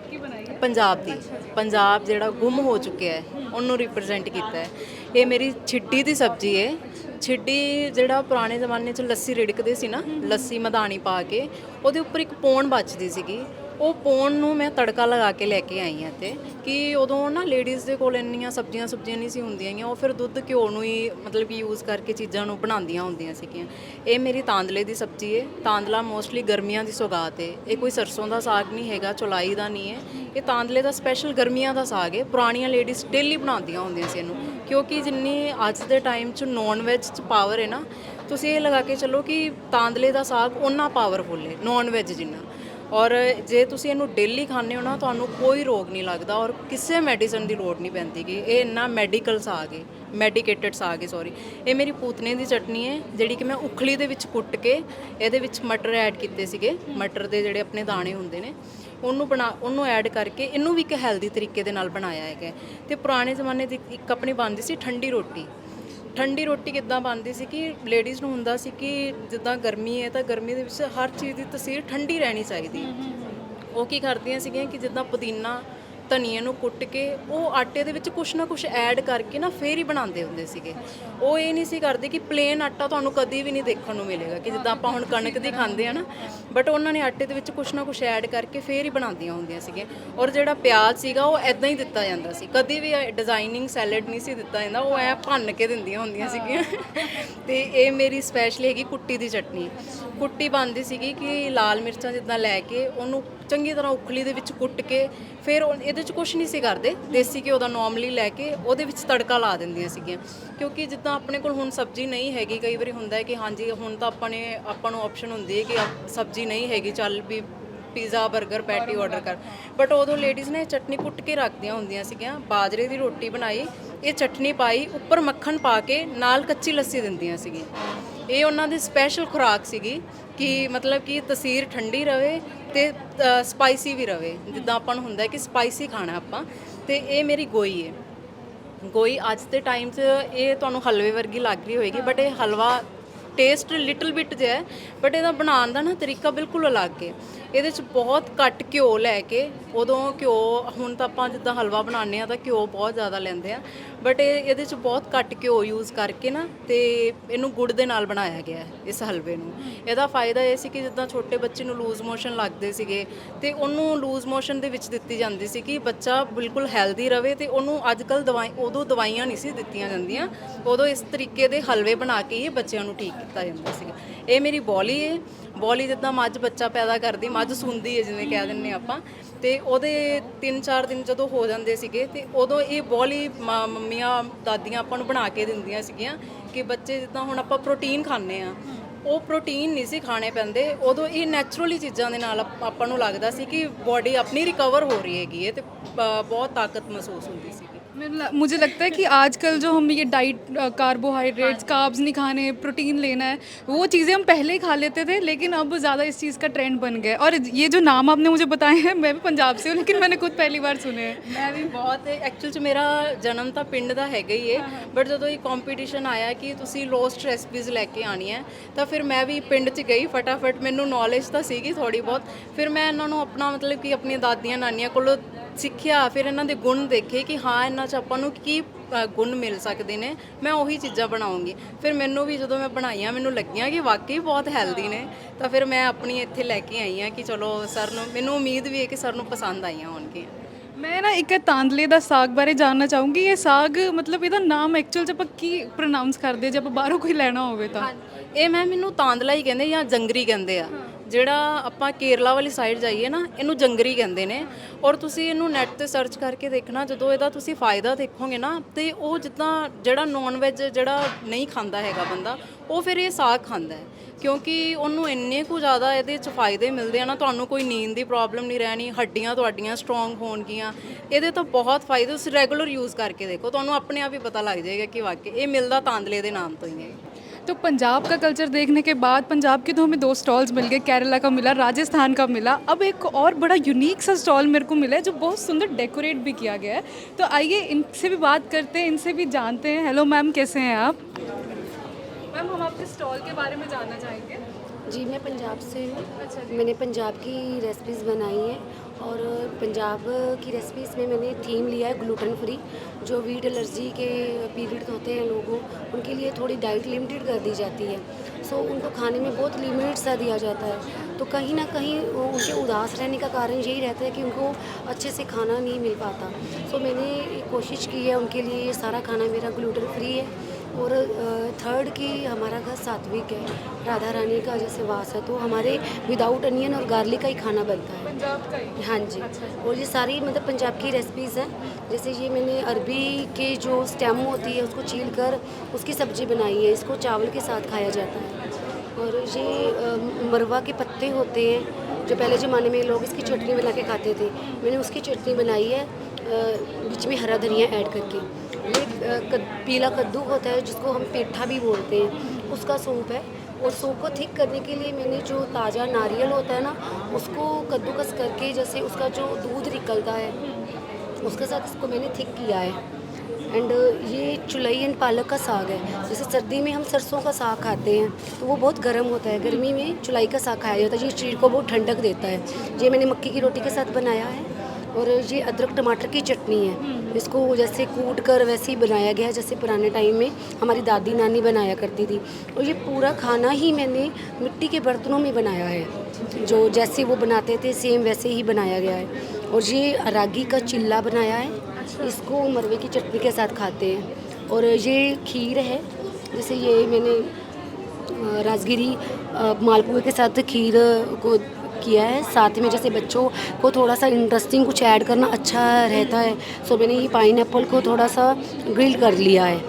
पंजाब ਦੀ, पंजाब ਜਿਹੜਾ ਗੁੰਮ ਹੋ ਚੁੱਕਿਆ ਹੈ ਉਹਨੂੰ ਰਿਪਰੈਜ਼ੈਂਟ ਕੀਤਾ ਹੈ। ਇਹ ਮੇਰੀ ਛਿੱਡੀ ਦੀ ਸਬਜ਼ੀ ਹੈ। ਛਿੱਡੀ ਜਿਹੜਾ ਪੁਰਾਣੇ ਜ਼ਮਾਨੇ 'ਚ ਲੱਸੀ ਰਿੜਕਦੇ ਸੀ ਨਾ, ਲੱਸੀ ਮਧਾਣੀ ਪਾ ਕੇ ਉਹਦੇ ਉੱਪਰ ਇੱਕ ਪੌਣ ਬਚਦੀ ਸੀਗੀ, ਉਹ ਪੌਣ ਨੂੰ ਮੈਂ ਤੜਕਾ ਲਗਾ ਕੇ ਲੈ ਕੇ ਆਈ ਹਾਂ। ਤੇ ਕਿ ਉਦੋਂ ਨਾ ਲੇਡੀਜ਼ ਦੇ ਕੋਲ ਇੰਨੀਆਂ ਸਬਜ਼ੀਆਂ ਨਹੀਂ ਸੀ ਹੁੰਦੀਆਂ ਗੀਆਂ, ਉਹ ਫਿਰ ਦੁੱਧ ਘਿਓ ਨੂੰ ਹੀ ਮਤਲਬ ਕਿ ਯੂਜ਼ ਕਰਕੇ ਚੀਜ਼ਾਂ ਨੂੰ ਬਣਾਉਂਦੀਆਂ ਹੁੰਦੀਆਂ ਸੀਗੀਆਂ। ਇਹ ਮੇਰੀ ਤਾਂਦਲੇ ਦੀ ਸਬਜ਼ੀ ਹੈ। ਤਾਂਦਲਾ ਮੋਸਟਲੀ ਗਰਮੀਆਂ ਦੀ ਸੌਗਾਤ ਹੈ। ਇਹ ਕੋਈ ਸਰਸੋਂ ਦਾ ਸਾਗ ਨਹੀਂ ਹੈਗਾ, ਚੌਲਾਈ ਦਾ ਨਹੀਂ ਹੈ। ਇਹ ਤਾਂਦਲੇ ਦਾ ਸਪੈਸ਼ਲ ਗਰਮੀਆਂ ਦਾ ਸਾਗ ਹੈ। ਪੁਰਾਣੀਆਂ ਲੇਡੀਜ਼ ਡੇਲੀ ਬਣਾਉਂਦੀਆਂ ਹੁੰਦੀਆਂ ਸੀ ਇਹਨੂੰ, ਕਿਉਂਕਿ ਜਿੰਨੀ ਅੱਜ ਦੇ ਟਾਈਮ 'ਚ ਨੌਨ ਵੈਜ 'ਚ ਪਾਵਰ ਹੈ ਨਾ, ਤੁਸੀਂ ਇਹ ਲਗਾ ਕੇ ਚੱਲੋ ਕਿ ਤਾਂਦਲੇ ਦਾ ਸਾਗ ਓਨਾ ਪਾਵਰਫੁੱਲ ਹੈ ਨੌਨ ਵੈਜ ਜਿੰਨਾ। ਔਰ ਜੇ ਤੁਸੀਂ ਇਹਨੂੰ ਡੇਲੀ ਖਾਂਦੇ ਹੋ ਨਾ ਤੁਹਾਨੂੰ ਕੋਈ ਰੋਗ ਨਹੀਂ ਲੱਗਦਾ ਔਰ ਕਿਸੇ ਮੈਡੀਸਨ ਦੀ ਲੋੜ ਨਹੀਂ ਪੈਂਦੀ ਗੀ। ਇਹ ਇੰਨਾ ਮੈਡੀਕਲਸ ਆ ਗਏ, ਮੈਡੀਕੇਟਡਸ ਆ ਗਏ ਸੌਰੀ। ਇਹ ਮੇਰੀ ਪੂਤਨੇ ਦੀ ਚਟਨੀ ਹੈ ਜਿਹੜੀ ਕਿ ਮੈਂ ਉਖਲੀ ਦੇ ਵਿੱਚ ਕੁੱਟ ਕੇ ਇਹਦੇ ਵਿੱਚ ਮਟਰ ਐਡ ਕੀਤੇ ਸੀਗੇ, ਮਟਰ ਦੇ ਜਿਹੜੇ ਆਪਣੇ ਦਾਣੇ ਹੁੰਦੇ ਨੇ ਉਹਨੂੰ ਐਡ ਕਰਕੇ ਇਹਨੂੰ ਵੀ ਇੱਕ ਹੈਲਦੀ ਤਰੀਕੇ ਦੇ ਨਾਲ ਬਣਾਇਆ ਹੈਗਾ। ਤੇ ਪੁਰਾਣੇ ਜ਼ਮਾਨੇ ਦੀ ਇੱਕ ਆਪਣੀ ਬਣਦੀ ਸੀ ਠੰਡੀ ਰੋਟੀ। ਠੰਡੀ ਰੋਟੀ ਕਿੱਦਾਂ ਬਣਦੀ ਸੀ ਕਿ ਲੇਡੀਜ਼ ਨੂੰ ਹੁੰਦਾ ਸੀ ਕਿ ਜਿੱਦਾਂ ਗਰਮੀ ਹੈ ਤਾਂ ਗਰਮੀ ਦੇ ਵਿੱਚ ਹਰ ਚੀਜ਼ ਦੀ ਤਸੀਰ ਠੰਡੀ ਰਹਿਣੀ ਚਾਹੀਦੀ। ਉਹ ਕੀ ਕਰਦੀਆਂ ਸੀਗੀਆਂ ਕਿ ਜਿੱਦਾਂ ਪੁਦੀਨਾ ਧਨੀਏ ਨੂੰ ਕੁੱਟ ਕੇ ਉਹ ਆਟੇ ਦੇ ਵਿੱਚ ਕੁਛ ਨਾ ਕੁਛ ਐਡ ਕਰਕੇ ਨਾ ਫੇਰ ਹੀ ਬਣਾਉਂਦੇ ਹੁੰਦੇ ਸੀਗੇ। ਉਹ ਇਹ ਨਹੀਂ ਸੀ ਕਰਦੇ ਕਿ ਪਲੇਨ ਆਟਾ ਤੁਹਾਨੂੰ ਕਦੀ ਵੀ ਨਹੀਂ ਦੇਖਣ ਨੂੰ ਮਿਲੇਗਾ ਕਿ ਜਿੱਦਾਂ ਆਪਾਂ ਹੁਣ ਕਣਕ ਦੀ ਖਾਂਦੇ ਆ ਨਾ, ਬਟ ਉਹਨਾਂ ਨੇ ਆਟੇ ਦੇ ਵਿੱਚ ਕੁਛ ਨਾ ਕੁਛ ਐਡ ਕਰਕੇ ਫੇਰ ਹੀ ਬਣਾਉਂਦੀਆਂ ਹੁੰਦੀਆਂ ਸੀਗੀਆਂ। ਔਰ ਜਿਹੜਾ ਪਿਆਜ਼ ਸੀਗਾ ਉਹ ਐਦਾਂ ਹੀ ਦਿੱਤਾ ਜਾਂਦਾ ਸੀ, ਕਦੀ ਵੀ ਡਿਜ਼ਾਈਨਿੰਗ ਸੈਲਡ ਨਹੀਂ ਸੀ ਦਿੱਤਾ ਜਾਂਦਾ, ਉਹ ਐ ਭੰਨ ਕੇ ਦਿੰਦੀਆਂ ਹੁੰਦੀਆਂ ਸੀਗੀਆਂ। ਤੇ ਇਹ ਮੇਰੀ ਸਪੈਸ਼ਲ ਹੈਗੀ ਕੁੱਟੀ ਦੀ ਚਟਨੀ। ਕੁੱਟੀ ਬਣਦੀ ਸੀਗੀ ਕਿ ਲਾਲ ਮਿਰਚਾਂ ਜਿੱਦਾਂ ਲੈ ਕੇ ਉਹਨੂੰ ਚੰਗੀ ਤਰ੍ਹਾਂ ਉਖਲੀ ਦੇ ਵਿੱਚ ਕੁੱਟ ਕੇ ਫਿਰ ਇਹਦੇ 'ਚ ਕੁਛ ਨਹੀਂ ਸੀ ਕਰਦੇ, ਦੇਸੀ ਘਿਓ ਦਾ ਨੋਰਮਲੀ ਲੈ ਕੇ ਉਹਦੇ ਵਿੱਚ ਤੜਕਾ ਲਾ ਦਿੰਦੀਆਂ ਸੀਗੀਆਂ। ਕਿਉਂਕਿ ਜਿੱਦਾਂ ਆਪਣੇ ਕੋਲ ਹੁਣ ਸਬਜ਼ੀ ਨਹੀਂ ਹੈਗੀ, ਕਈ ਵਾਰੀ ਹੁੰਦਾ ਹੈ ਕਿ ਹਾਂਜੀ ਹੁਣ ਤਾਂ ਆਪਾਂ ਨੂੰ ਆਪਸ਼ਨ ਹੁੰਦੀ ਹੈ ਕਿ ਸਬਜ਼ੀ ਨਹੀਂ ਹੈਗੀ, ਚੱਲ ਵੀ ਪੀਜ਼ਾ 버ਗਰ ਪੈਟੀ ਆਰਡਰ ਕਰ, ਬਟ ਉਦੋਂ ਲੇਡੀਜ਼ ਨੇ ਚਟਨੀ ਕੁੱਟ ਕੇ ਰੱਖਦੀਆਂ ਹੁੰਦੀਆਂ ਸੀਗੀਆਂ। ਬਾਜਰੇ ਦੀ ਰੋਟੀ ਬਣਾਈ, ਇਹ ਚਟਨੀ ਪਾਈ, ਉੱਪਰ ਮੱਖਣ ਪਾ ਕੇ ਨਾਲ ਕੱਚੀ ਲੱਸੀ ਦਿੰਦੀਆਂ ਸੀਗੀਆਂ। ਇਹ ਉਹਨਾਂ ਦੀ ਸਪੈਸ਼ਲ ਖੁਰਾਕ ਸੀਗੀ ਕਿ ਮਤਲਬ ਕਿ ਤਸੀਰ ਠੰਡੀ ਰਵੇ ਤੇ ਸਪਾਈਸੀ ਵੀ ਰਵੇ, ਜਿੱਦਾਂ ਆਪਾਂ ਨੂੰ ਹੁੰਦਾ ਹੈ ਕਿ ਸਪਾਈਸੀ ਖਾਣਾ ਆਪਾਂ। ਤੇ ਇਹ ਮੇਰੀ ਗੋਈ ਹੈ। ਗੋਈ ਅੱਜ ਦੇ ਟਾਈਮ 'ਚ ਇਹ ਤੁਹਾਨੂੰ ਹਲਵੇ ਵਰਗੀ ਲੱਗ ਰਹੀ ਹੋਏਗੀ, ਬਟ ਇਹ ਹਲਵਾ ਟੇਸਟ ਲਿਟਲ ਬਿਟ ਜਿਹਾ ਹੈ, ਬਟ ਇਹਦਾ ਬਣਾਉਣ ਦਾ ਨਾ ਤਰੀਕਾ ਬਿਲਕੁਲ ਅਲੱਗ ਹੈ। ਇਹਦੇ 'ਚ ਬਹੁਤ ਘੱਟ ਘਿਓ ਲੈ ਕੇ, ਉਦੋਂ ਘਿਓ ਹੁਣ ਤਾਂ ਆਪਾਂ ਜਿੱਦਾਂ ਹਲਵਾ ਬਣਾਉਂਦੇ ਆ ਤਾਂ ਘਿਓ ਬਹੁਤ ਜ਼ਿਆਦਾ ਲੈਂਦੇ ਆ, ਬਟ ਇਹਦੇ 'ਚ ਬਹੁਤ ਘੱਟ ਘਿਓ ਯੂਜ਼ ਕਰਕੇ ਨਾ ਤੇ ਇਹਨੂੰ ਗੁੜ ਦੇ ਨਾਲ ਬਣਾਇਆ ਗਿਆ ਇਸ ਹਲਵੇ ਨੂੰ। ਇਹਦਾ ਫਾਇਦਾ ਇਹ ਸੀ ਕਿ ਜਿੱਦਾਂ ਛੋਟੇ ਬੱਚੇ ਨੂੰ ਲੂਜ਼ ਮੋਸ਼ਨ ਲੱਗਦੇ ਸੀਗੇ ਤੇ ਉਹਨੂੰ ਲੂਜ਼ ਮੋਸ਼ਨ ਦੇ ਵਿੱਚ ਦਿੱਤੀ ਜਾਂਦੀ ਸੀ ਕਿ ਬੱਚਾ ਬਿਲਕੁਲ ਹੈਲਦੀ ਰਵੇ, ਤੇ ਉਹਨੂੰ ਅੱਜ ਕੱਲ੍ਹ ਉਦੋਂ ਦਵਾਈਆਂ ਨਹੀਂ ਸੀ ਦਿੱਤੀਆਂ ਜਾਂਦੀਆਂ, ਉਦੋਂ ਇਸ ਤਰੀਕੇ ਦੇ ਹਲਵੇ ਬਣਾ ਕੇ ਹੀ ਬੱਚਿਆਂ ਨੂੰ ਠੀਕ ਕੀਤਾ ਜਾਂਦਾ ਸੀਗਾ। ਇਹ ਮੇਰੀ ਬੋਲੀ ਹੈ। ਬੋਲੀ ਜਿੱਦਾਂ ਮੱਝ ਬੱਚਾ ਪੈਦਾ ਕਰਦੀ, ਮੱਝ ਸੂੰਦੀ ਹੈ ਜਿਵੇਂ ਕਹਿ ਦਿੰਦੇ ਆਪਾਂ, ਤੇ ਉਹਦੇ 3-4 ਦਿਨ ਜਦੋਂ ਹੋ ਜਾਂਦੇ ਸੀਗੇ ਤੇ ਉਦੋਂ ਇਹ ਬੋਲੀ ਮੰਮੀਆਂ ਦਾਦੀਆਂ ਆਪਾਂ ਨੂੰ ਬਣਾ ਕੇ ਦਿੰਦੀਆਂ ਸੀਗੀਆਂ ਕਿ ਬੱਚੇ ਜਿੱਦਾਂ ਹੁਣ ਆਪਾਂ ਪ੍ਰੋਟੀਨ ਖਾਂਦੇ ਆ, ਉਹ ਪ੍ਰੋਟੀਨ ਨਹੀਂ ਸੀ ਖਾਣੇ ਪੈਂਦੇ, ਉਦੋਂ ਇਹ ਨੈਚੁਰਲੀ ਚੀਜ਼ਾਂ ਦੇ ਨਾਲ ਆਪਾਂ ਨੂੰ ਲੱਗਦਾ ਸੀ ਕਿ ਬੋਡੀ ਆਪਣੀ ਰਿਕਵਰ ਹੋ ਰਹੀ ਹੈਗੀ ਹੈ ਤੇ ਬਹੁਤ ਤਾਕਤ ਮਹਿਸੂਸ ਹੁੰਦੀ ਸੀ। मुझे लगता है कि आजकल जो हम ये डाइट कार्बोहाइड्रेट्स कार्ब्स नहीं खाने, प्रोटीन लेना है, वो चीज़ें हम पहले ही खा लेते थे, लेकिन अब ज़्यादा इस चीज़ का ट्रेंड बन गया है। और ये जो नाम आपने मुझे बताए हैं, मैं भी पंजाब से हूँ, लेकिन मैंने खुद पहली बार सुने हैं। ਮੈਂ ਵੀ ਬਹੁਤ ਐਕਚੁਅਲ 'ਚ ਮੇਰਾ ਜਨਮ ਤਾਂ ਪਿੰਡ ਦਾ ਹੈਗਾ ਹੀ ਹੈ, ਬਟ ਜਦੋਂ ਇਹ ਕੰਪੀਟੀਸ਼ਨ ਆਇਆ ਕਿ ਤੁਸੀਂ ਲੋਸਟ ਰੈਸਪੀਜ਼ ਲੈ ਕੇ ਆਉਣੀ ਹੈ ਤਾਂ ਫਿਰ ਮੈਂ ਵੀ ਪਿੰਡ 'ਚ ਗਈ ਫਟਾਫਟ। ਮੈਨੂੰ ਨੌਲੇਜ ਤਾਂ ਸੀਗੀ ਥੋੜੀ ਬਹੁਤ, ਫਿਰ ਮੈਂ ਇਹਨਾਂ ਨੂੰ ਆਪਣਾ ਮਤਲਬ ਕਿ ਆਪਣੀਆਂ ਦਾਦੀਆਂ ਨਾਨੀਆਂ ਕੋਲੋਂ ਸਿੱਖਿਆ, ਫਿਰ ਇਹਨਾਂ ਦੇ ਗੁਣ ਦੇਖੇ ਕਿ ਹਾਂ ਇਹਨਾਂ 'ਚ ਆਪਾਂ ਨੂੰ ਕੀ ਗੁਣ ਮਿਲ ਸਕਦੇ ਨੇ, ਮੈਂ ਉਹੀ ਚੀਜ਼ਾਂ ਬਣਾਉਂਗੀ। ਫਿਰ ਮੈਨੂੰ ਵੀ ਜਦੋਂ ਮੈਂ ਬਣਾਈਆਂ ਮੈਨੂੰ ਲੱਗੀਆਂ ਕਿ ਵਾਕਈ ਬਹੁਤ ਹੈਲਦੀ ਨੇ, ਤਾਂ ਫਿਰ ਮੈਂ ਆਪਣੀ ਇੱਥੇ ਲੈ ਕੇ ਆਈ ਹਾਂ ਕਿ ਚਲੋ ਸਰ ਨੂੰ, ਮੈਨੂੰ ਉਮੀਦ ਵੀ ਹੈ ਕਿ ਸਰ ਨੂੰ ਪਸੰਦ ਆਈਆਂ ਹੋਣਗੀਆਂ। ਮੈਂ ਨਾ ਇੱਕ ਤਾਂਦਲੇ ਦਾ ਸਾਗ ਬਾਰੇ ਜਾਣਨਾ ਚਾਹੂੰਗੀ। ਇਹ ਸਾਗ ਮਤਲਬ ਇਹਦਾ ਨਾਮ ਐਕਚੁਅਲ 'ਚ ਆਪਾਂ ਕੀ ਪ੍ਰੋਨਾਉਂਸ ਕਰਦੇ ਜੇ ਆਪਾਂ ਬਾਹਰੋਂ ਕੋਈ ਲੈਣਾ ਹੋਵੇ ਤਾਂ? ਇਹ ਮੈਨੂੰ ਤਾਂਦਲਾ ਹੀ ਕਹਿੰਦੇ ਜਾਂ ਜੰਗਰੀ ਕਹਿੰਦੇ ਆ। ਜਿਹੜਾ ਆਪਾਂ ਕੇਰਲਾ ਵਾਲੀ ਸਾਈਡ ਜਾਈਏ ਨਾ, ਇਹਨੂੰ ਜੰਗਰੀ ਕਹਿੰਦੇ ਨੇ। ਔਰ ਤੁਸੀਂ ਇਹਨੂੰ ਨੈੱਟ ਤੇ ਸਰਚ ਕਰਕੇ ਦੇਖਣਾ, ਜਦੋਂ ਇਹਦਾ ਤੁਸੀਂ ਫਾਇਦਾ ਦੇਖੋਗੇ ਨਾ, ਤੇ ਉਹ ਜਿੱਦਾਂ ਜਿਹੜਾ ਨੌਨ ਵੈਜ ਜਿਹੜਾ ਨਹੀਂ ਖਾਂਦਾ ਹੈਗਾ ਬੰਦਾ, ਉਹ ਫਿਰ ਇਹ ਸਾਗ ਖਾਂਦਾ ਹੈ, ਕਿਉਂਕਿ ਉਹਨੂੰ ਇੰਨੇ ਕੁ ਜ਼ਿਆਦਾ ਇਹਦੇ 'ਚ ਫਾਇਦੇ ਮਿਲਦੇ ਆ ਨਾ। ਤੁਹਾਨੂੰ ਕੋਈ ਨੀਂਦ ਦੀ ਪ੍ਰੋਬਲਮ ਨਹੀਂ ਰਹਿਣੀ, ਹੱਡੀਆਂ ਤੁਹਾਡੀਆਂ ਸਟਰੋਂਗ ਹੋਣਗੀਆਂ, ਇਹਦੇ ਤਾਂ ਬਹੁਤ ਫਾਇਦੇ। ਤੁਸੀਂ ਰੈਗੂਲਰ ਯੂਜ਼ ਕਰਕੇ ਦੇਖੋ, ਤੁਹਾਨੂੰ ਆਪਣੇ ਆਪ ਹੀ ਪਤਾ ਲੱਗ ਜਾਏਗਾ ਕਿ वाकई ਇਹ ਮਿਲਦਾ तांदले ਦੇ नाम तो ही है। तो पंजाब का कल्चर देखने के बाद पंजाब के तो हमें 2 स्टॉल्स मिल गए, केरला का मिला, राजस्थान का मिला, अब एक और बड़ा यूनिक सा स्टॉल मेरे को मिला है जो बहुत सुंदर डेकोरेट भी किया गया है। तो आइए इनसे भी बात करते हैं, इनसे भी जानते हैं। हेलो मैम, कैसे हैं आप? मैम हम आपके स्टॉल के बारे में जानना चाहेंगे। जी, मैं पंजाब से हूँ। अच्छा जी। मैंने पंजाब की रेसिपीज़ बनाई हैं, और पंजाब की रेसिपीज़ में मैंने थीम लिया है ग्लूटेन फ्री। जो वीट एलर्जी के पीरियड होते हैं लोगों, उनके लिए थोड़ी डाइट लिमिटेड कर दी जाती है। सो उनको खाने में बहुत लिमिटेड सा दिया जाता है, तो कहीं ना कहीं उनके उदास रहने का कारण यही रहता है कि उनको अच्छे से खाना नहीं मिल पाता। सो मैंने कोशिश की है उनके लिए, ये सारा खाना मेरा ग्लूटेन फ्री है। और थर्ड की हमारा घर सात्विक है, राधा रानी का जैसे वास है, तो हमारे विदाउट अनियन और गार्लिक का ही खाना बनता है। पंजाब का ही? हाँ जी। और ये सारी मतलब पंजाब की रेसिपीज़ हैं। जैसे ये मैंने अरबी के जो स्टेम होती है उसको छील कर उसकी सब्ज़ी बनाई है, इसको चावल के साथ खाया जाता है। और ये मरवा के पत्ते होते हैं, जो पहले ज़माने में लोग इसकी चटनी बना के खाते थे, मैंने उसकी चटनी बनाई है बीच में हरा धनिया ऐड करके। ये पीला कद्दू होता है जिसको हम पेठा भी बोलते हैं, उसका सूप है। और सूप को थिक करने के लिए मैंने जो ताज़ा नारियल होता है ना, उसको कद्दूकस करके जैसे उसका जो दूध निकलता है उसके साथ इसको मैंने थिक किया है। एंड ये चुलई एंड पालक का साग है। जैसे सर्दी में हम सरसों का साग खाते हैं तो वो बहुत गर्म होता है, गर्मी में चुलाई का साग खाया जाता है, ये शरीर को बहुत ठंडक देता है। ये मैंने मक्की की रोटी के साथ बनाया है। और ये अदरक टमाटर की चटनी है, इसको जैसे कूट कर वैसे ही बनाया गया है जैसे पुराने टाइम में हमारी दादी नानी बनाया करती थी। और ये पूरा खाना ही मैंने मिट्टी के बर्तनों में बनाया है, जो जैसे वो बनाते थे सेम वैसे ही बनाया गया है। और ये रागी का चिल्ला बनाया है, इसको मरवे की चटनी के साथ खाते हैं। और ये खीर है, जैसे ये मैंने राजगिरी मालपुए के साथ खीर को किया है। साथ में जैसे बच्चों को थोड़ा सा इंटरेस्टिंग कुछ ऐड करना अच्छा रहता है, सो मैंने ये पाइनएप्पल को थोड़ा सा ग्रिल कर लिया है।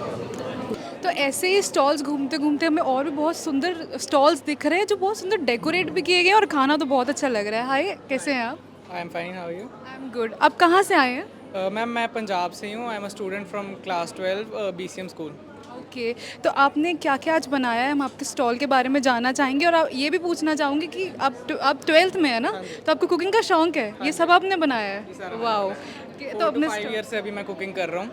तो ऐसे ही स्टॉल्स घूमते घूमते हमें और भी बहुत सुंदर स्टॉल्स दिख रहे हैं जो बहुत सुंदर डेकोरेट भी किए गए हैं और खाना तो बहुत अच्छा लग रहा है। हाय, कैसे हैं आप? I am fine, how are you? I am good. आप कहाँ से आए हैं? मैम मैं पंजाब से हूँ। I am a student from class 12 BCM school. Okay, तो आपने क्या क्या आज बनाया है? हम आपके स्टॉल के बारे में जानना चाहेंगे और ये भी पूछना चाहूँगी कि आप 12th में है ना, तो आपको कुकिंग का शौक है, ये सब आपने बनाया है? वाओ। तो अपने 5 ईयर से अभी मैं कुकिंग कर रहा हूँ।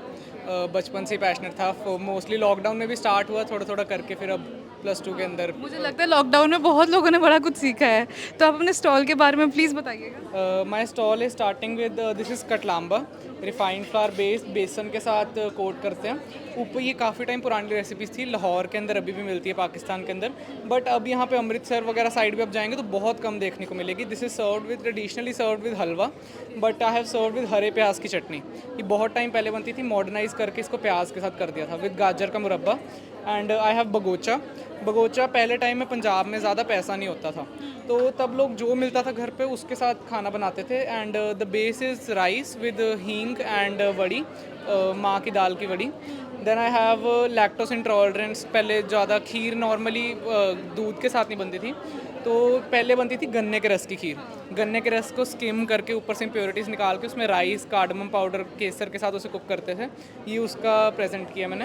बचपन से ही पैशनेट था। मोस्टली लॉकडाउन में भी स्टार्ट हुआ थोड़ा थोड़ा करके, फिर अब +2 के अंदर। मुझे लगता है लॉकडाउन में बहुत लोगों ने बड़ा कुछ सीखा है, तो आप अपने स्टॉल के बारे में प्लीज़ बताइएगा। My stall is starting with this is katlamba, refined flour based, बेसन के साथ कोट करते हैं ऊपर। ये काफ़ी टाइम पुरानी रेसिपीज़ थी, लाहौर के अंदर अभी भी मिलती है, पाकिस्तान के अंदर, बट अब यहाँ पे अमृतसर वगैरह साइड पे आप जाएंगे तो बहुत कम देखने को मिलेगी। This is served with traditionally served with halwa, but I have served with हरे प्याज की चटनी। ये बहुत टाइम पहले बनती थी, मॉडर्नाइज करके इसको प्याज के साथ कर दिया था विद गाजर का मुरब्बा। एंड आई हैव बगोचा पहले टाइम में पंजाब में ज़्यादा पैसा नहीं होता था, तो तब लोग जो मिलता था घर पे उसके साथ खाना बनाते थे। And the base is rice with hing and vadi, माँ की दाल की वड़ी। Then I have lactose intolerance. पहले ज़्यादा खीर नॉर्मली दूध के साथ नहीं बनती थी, तो पहले बनती थी गन्ने के रस की खीर। गन्ने के रस को स्किम करके ऊपर से इम्प्योरिटीज़ निकाल के उसमें राइस, कार्डमम पाउडर, केसर के साथ उसे कुक करते थे। ये उसका प्रेजेंट किया मैंने।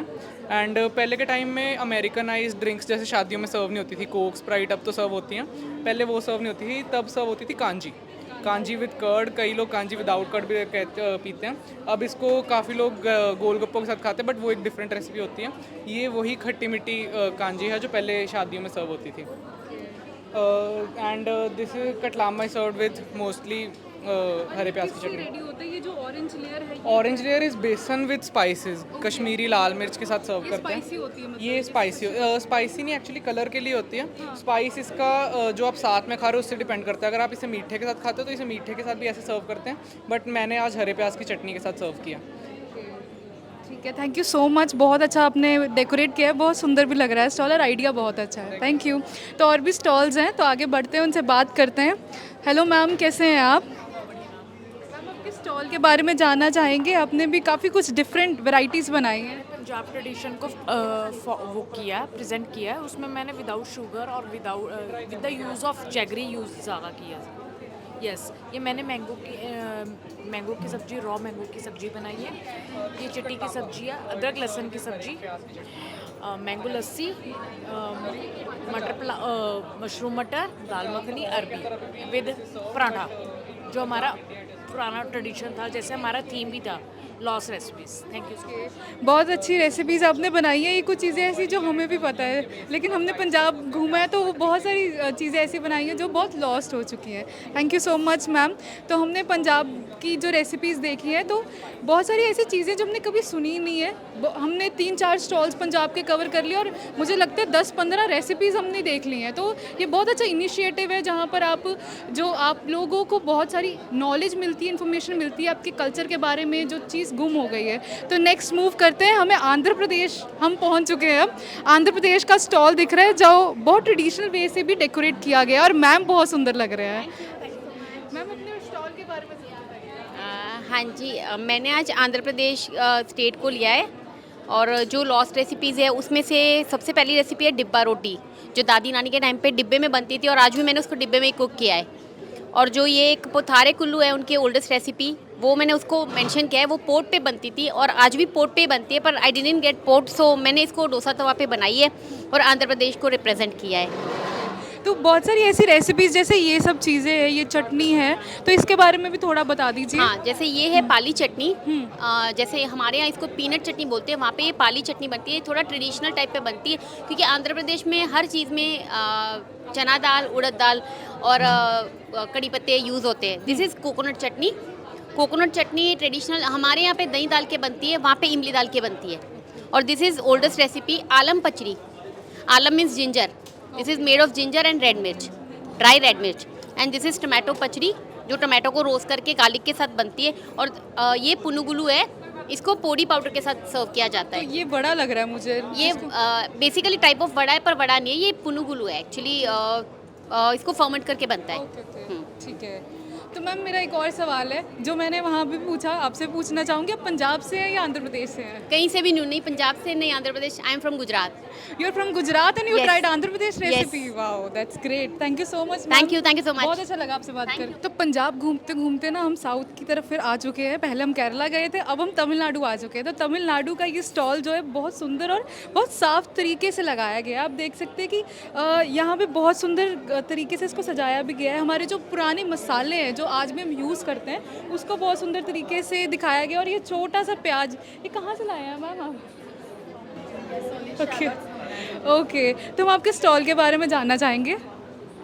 एंड पहले के टाइम में अमेरिकनाइज्ड ड्रिंक्स जैसे शादियों में सर्व नहीं होती थी, कोक, स्प्राइट, अब तो सर्व होती हैं, पहले वो सर्व नहीं होती थी। तब सर्व होती थी कांजी विद कर्ड। कई लोग कांजी विदाउट कर्ड भी पीते हैं। अब इसको काफ़ी लोग गोलगप्पों के साथ खाते हैं, बट वो एक डिफरेंट रेसिपी होती है। ये वही खट्टी मिट्टी कांजी है जो पहले शादियों में सर्व होती थी। And this is katlama served with mostly हरे प्याज की चटनी। रेडी होता है ये जो ऑरेंज लेयर है, orange layer is besan with spices, Kashmiri लाल मिर्च के साथ सर्व करते स्पाइसी हैं। होती है मतलब? ये स्पाइसी नहीं, एक्चुअली कलर के लिए होती है। स्पाइस इसका जो आप साथ में खा रहे हो उससे डिपेंड करता है। अगर आप इसे मीठे के साथ खाते हो तो इसे मीठे के साथ भी ऐसे सर्व करते हैं, बट मैंने आज हरे प्याज की चटनी के साथ सर्व किया। ठीक है, थैंक यू सो मच। बहुत अच्छा आपने डेकोरेट किया है, बहुत सुंदर भी लग रहा है स्टॉल और आइडिया बहुत अच्छा है। Thank you. तो और भी स्टॉल्स हैं, तो आगे बढ़ते हैं, उनसे बात करते हैं। हेलो मैम, कैसे हैं आप? मैम, आपके स्टॉल के बारे में जानना चाहेंगे। आपने भी काफ़ी कुछ डिफरेंट वैरायटीज़ बनाई हैं। पंजाब ट्रेडिशन को वो किया, प्रेजेंट किया है। उसमें मैंने विदाउट शुगर और with the use of jaggery use ज़्यादा किया। यस, ये मैंने मैंगो की सब्ज़ी, रॉ मैंगो की सब्ज़ी बनाई है। ये चट्टी की सब्ज़ी है, अदरक लहसुन की सब्ज़ी, मैंगो लस्सी, मशरूम मटर, दाल मखनी, अरबी विद पराठा, जो हमारा पुराना ट्रेडिशन था, जैसे हमारा थीम भी था, लॉस रेसिपीज़। Thank you. बहुत अच्छी रेसिपीज़ आपने बनाई है। ये कुछ चीज़ें ऐसी जो हमें भी पता है, लेकिन हमने पंजाब घूमा है तो बहुत सारी चीज़ें ऐसी बनाई हैं जो बहुत लॉस्ट हो चुकी हैं। Thank you so much ma'am. तो हमने पंजाब की जो रेसिपीज़ देखी हैं, तो बहुत सारी ऐसी चीज़ें जो हमने कभी सुनी नहीं है। हमने 3-4 स्टॉल्स पंजाब के कवर कर लिए और मुझे लगता है 10-15 रेसिपीज़ हमने देख ली हैं। तो ये बहुत अच्छा इनिशिएटिव है जहाँ पर आप लोगों को बहुत सारी नॉलेज मिलती है, इन्फॉर्मेशन मिलती है आपके कल्चर के बारे में, जो चीज़ गुम हो गई है। तो नेक्स्ट मूव करते हैं, हमें आंध्र प्रदेश हम पहुंच चुके हैं। आंध्र प्रदेश का स्टॉल दिख रहा है जो बहुत ट्रेडिशनल वे से भी डेकोरेट किया गया है और मैम बहुत सुंदर लग रहा है। मैम, अपने स्टॉल के बारे में बताइए। हाँ जी, मैंने आज आंध्र प्रदेश स्टेट को लिया है और जो लॉस्ट रेसिपीज़ है उसमें से सबसे पहली रेसिपी है डिब्बा रोटी, जो दादी नानी के टाइम पे डिब्बे में बनती थी और आज भी मैंने उसको डिब्बे में ही कुक किया है। और जो ये एक पोथारे कुल्लू है उनकी ओल्डेस्ट रेसिपी, वो मैंने उसको मेंशन किया है। वो पोट पे बनती थी और आज भी पोट पे बनती है, पर आई डिडंट गेट पोट, सो मैंने इसको डोसा तवा पे बनाई है और आंध्र प्रदेश को रिप्रेजेंट किया है। तो बहुत सारी ऐसी रेसिपीज़ जैसे ये सब चीज़ें हैं, ये चटनी है, तो इसके बारे में भी थोड़ा बता दीजिए। हाँ, जैसे ये है पाली चटनी। जैसे हमारे यहाँ इसको पीनट चटनी बोलते हैं, वहाँ पे ये पाली चटनी बनती है। थोड़ा ट्रेडिशनल टाइप पे बनती है क्योंकि आंध्र प्रदेश में हर चीज़ में चना दाल, उड़द दाल और कड़ी पत्ते यूज़ होते हैं। This is coconut chutney. Coconut chutney traditional हमारे यहाँ पे दही दाल के बनती है, वहाँ पे इमली दाल के बनती है। और this is oldest recipe Alam pachadi. Alam means ginger. This is made of ginger and red मिर्च, ड्राई रेड मिर्च। एंड दिस इज़ टमाटो पचड़ी, जो टमाटो को रोस्ट करके गार्लिक के साथ बनती है। और ये पुनुगुलू है, इसको पोड़ी पाउडर के साथ सर्व किया जाता है। तो ये बड़ा लग रहा है मुझे। ये बेसिकली टाइप ऑफ वड़ा है, पर वड़ा नहीं है, ये पुनुगुलू है एक्चुअली। इसको फर्मेंट करके बनता है। ठीक है। तो मैम मेरा एक और सवाल है जो मैंने वहाँ भी पूछा, आपसे पूछना चाहूँगी, आप पंजाब से हैं या आंध्र प्रदेश से हैं? कहीं से भी नहीं, पंजाब से नहीं, Andhra Pradesh. I am from Gujarat. You are from Gujarat and you Yes. Tried Andhra Pradesh Yes. Recipe. Wow, that's great. Thank you so much. Thank you so much. बहुत अच्छा लगा आपसे बात कर। तो पंजाब घूमते घूमते ना हम साउथ की तरफ फिर आ चुके हैं। पहले हम केरला गए थे, अब हम तमिलनाडु आ चुके हैं। तो तमिलनाडु का ये स्टॉल जो है बहुत सुंदर और बहुत साफ तरीके से लगाया गया है। आप देख सकते हैं कि यहाँ पे बहुत सुंदर तरीके से इसको सजाया भी गया है। हमारे जो पुराने मसाले हैं जो आज भी हम यूज़ करते हैं, उसको बहुत सुंदर तरीके से दिखाया गया। और ये छोटा सा प्याज, ये कहाँ से लाए हैं मैम आप? ओके, तो हम आपके स्टॉल के बारे में जानना चाहेंगे।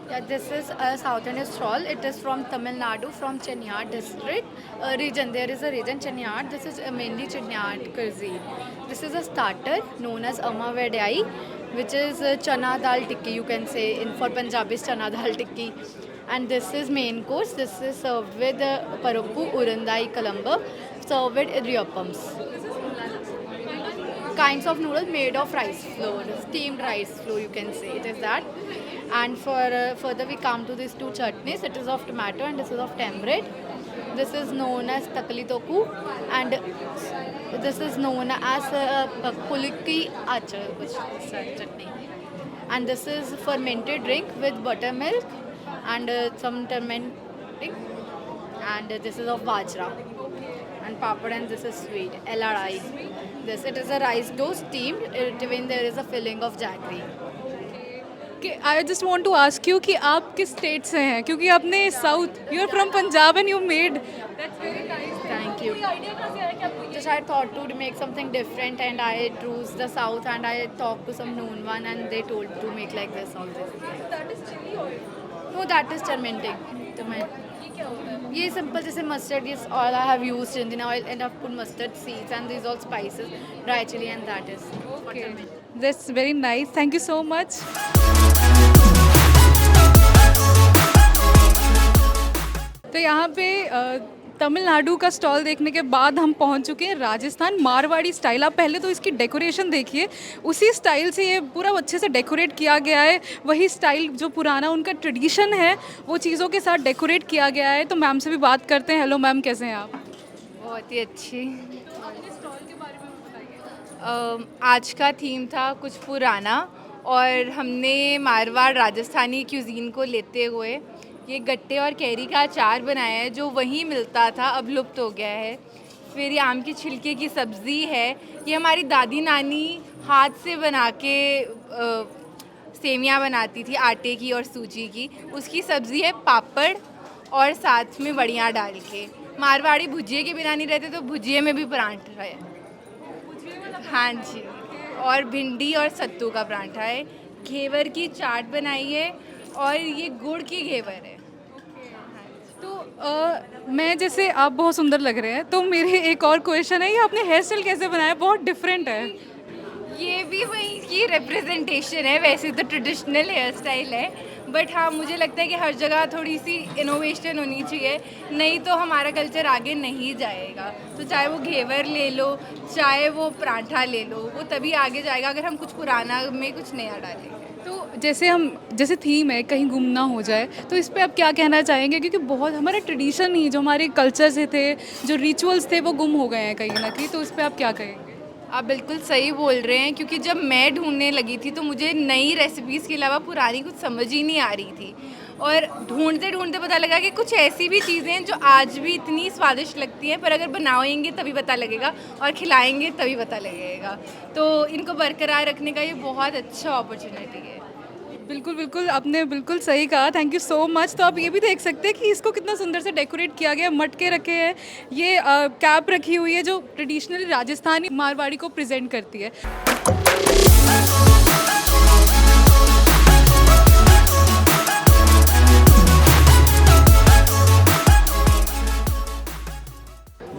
Yeah, this is a South Indian stall. It is from Tamil Nadu, from Chennai district region. There is a region Chennai. This is mainly Chennai cuisine. This is a starter known as Amma Vedai, which is chana dal tikki. You can say in for Punjabis chana dal tikki. And this is main course. This is served with parakku, urandai, kalamba, served with idiyappams. Kinds of noodles made of rice flour, steamed rice flour, you can say it is that. And for further we come to these two chutneys. It is of tomato and this is of tamarind. This is known as takali toku and this is known as puliki achar chutney. And this is fermented drink with buttermilk and some turmeric. And this is of bajra and papad, and this is sweet LRI. This, it is a rice dough steamed, when there is a filling of jaggery. I just want to ask you कि आप किस state से हैं, क्योंकि आपने south, you are from Punjab and you made that's very nice. Thank you. Just I thought to make something different and I chose the south and I talked to some known one and they told to make like this all this. That is chili oil. No, that is turmeric. ये simple जैसे mustard, yes, all I have used Indian oil and I've put mustard seeds and these all spices, dry chili, and that is for turmeric. That's very nice. Thank you so much. तो यहाँ पे तमिलनाडु का stall देखने के बाद हम पहुँच चुके हैं राजस्थान मारवाड़ी स्टाइल। आप पहले तो इसकी डेकोरेशन देखिए, उसी स्टाइल से ये पूरा अच्छे से डेकोरेट किया गया है। वही स्टाइल जो पुराना उनका ट्रेडिशन है वो चीज़ों के साथ डेकोरेट किया गया है। तो मैम से भी बात करते हैं। हेलो मैम, कैसे हैं आप? बहुत ही अच्छी। आज का थीम था कुछ पुराना और हमने मारवाड़ राजस्थानी क्यूजीन को लेते हुए ये गट्टे और कैरी का अचार बनाया है जो वहीं मिलता था, अब लुप्त हो गया है। फिर ये आम के छिलके की सब्ज़ी है, ये हमारी दादी नानी हाथ से बना के सेवियाँ बनाती थी आटे की और सूजी की, उसकी सब्ज़ी है। पापड़ और साथ में बड़ियाँ डाल के। मारवाड़ी भुजिए के बिना नहीं रहते तो भुजिए में भी परांठा है। हाँ जी, और भिंडी और सत्तू का परांठा है। घेवर की चाट बनाई है और ये गुड़ की घेवर है। तो मैं जैसे आप बहुत सुंदर लग रहे हैं, तो मेरे एक और क्वेश्चन है, ये आपने हेयर स्टाइल कैसे बनाया? बहुत डिफरेंट है। ये भी वही की रिप्रेजेंटेशन है, वैसे तो ट्रेडिशनल हेयर स्टाइल है, बट हाँ मुझे लगता है कि हर जगह थोड़ी सी इनोवेशन होनी चाहिए, नहीं तो हमारा कल्चर आगे नहीं जाएगा। तो चाहे वो घेवर ले लो, चाहे वो पराठा ले लो, वो तभी आगे जाएगा अगर हम कुछ पुराना में कुछ नया डालेंगे। तो जैसे थीम है कहीं गुम ना हो जाए, तो इस पे आप क्या कहना चाहेंगे? क्योंकि बहुत हमारा ट्रेडिशन ही, जो हमारे कल्चर से थे, जो रिचुअल्स थे, वो गुम हो गए हैं कहीं ना कहीं, तो इस पे आप क्या कहेंगे? आप बिल्कुल सही बोल रहे हैं, क्योंकि जब मैं ढूंढने लगी थी तो मुझे नई रेसिपीज़ के अलावा पुरानी कुछ समझ ही नहीं आ रही थी, और ढूंढते ढूंढते पता लगा कि कुछ ऐसी भी चीज़ें हैं जो आज भी इतनी स्वादिष्ट लगती हैं, पर अगर बनाएंगे तभी पता लगेगा और खिलाएंगे तभी पता लगेगा। तो इनको बरकरार रखने का ये बहुत अच्छा अपॉर्चुनिटी है। बिल्कुल बिल्कुल, आपने बिल्कुल सही कहा। Thank you so much. तो आप ये भी देख सकते हैं कि इसको कितना सुंदर से डेकोरेट किया गया है। मटके रखे हैं, ये कैप रखी हुई है जो ट्रेडिशनल राजस्थानी मारवाड़ी को प्रेजेंट करती है।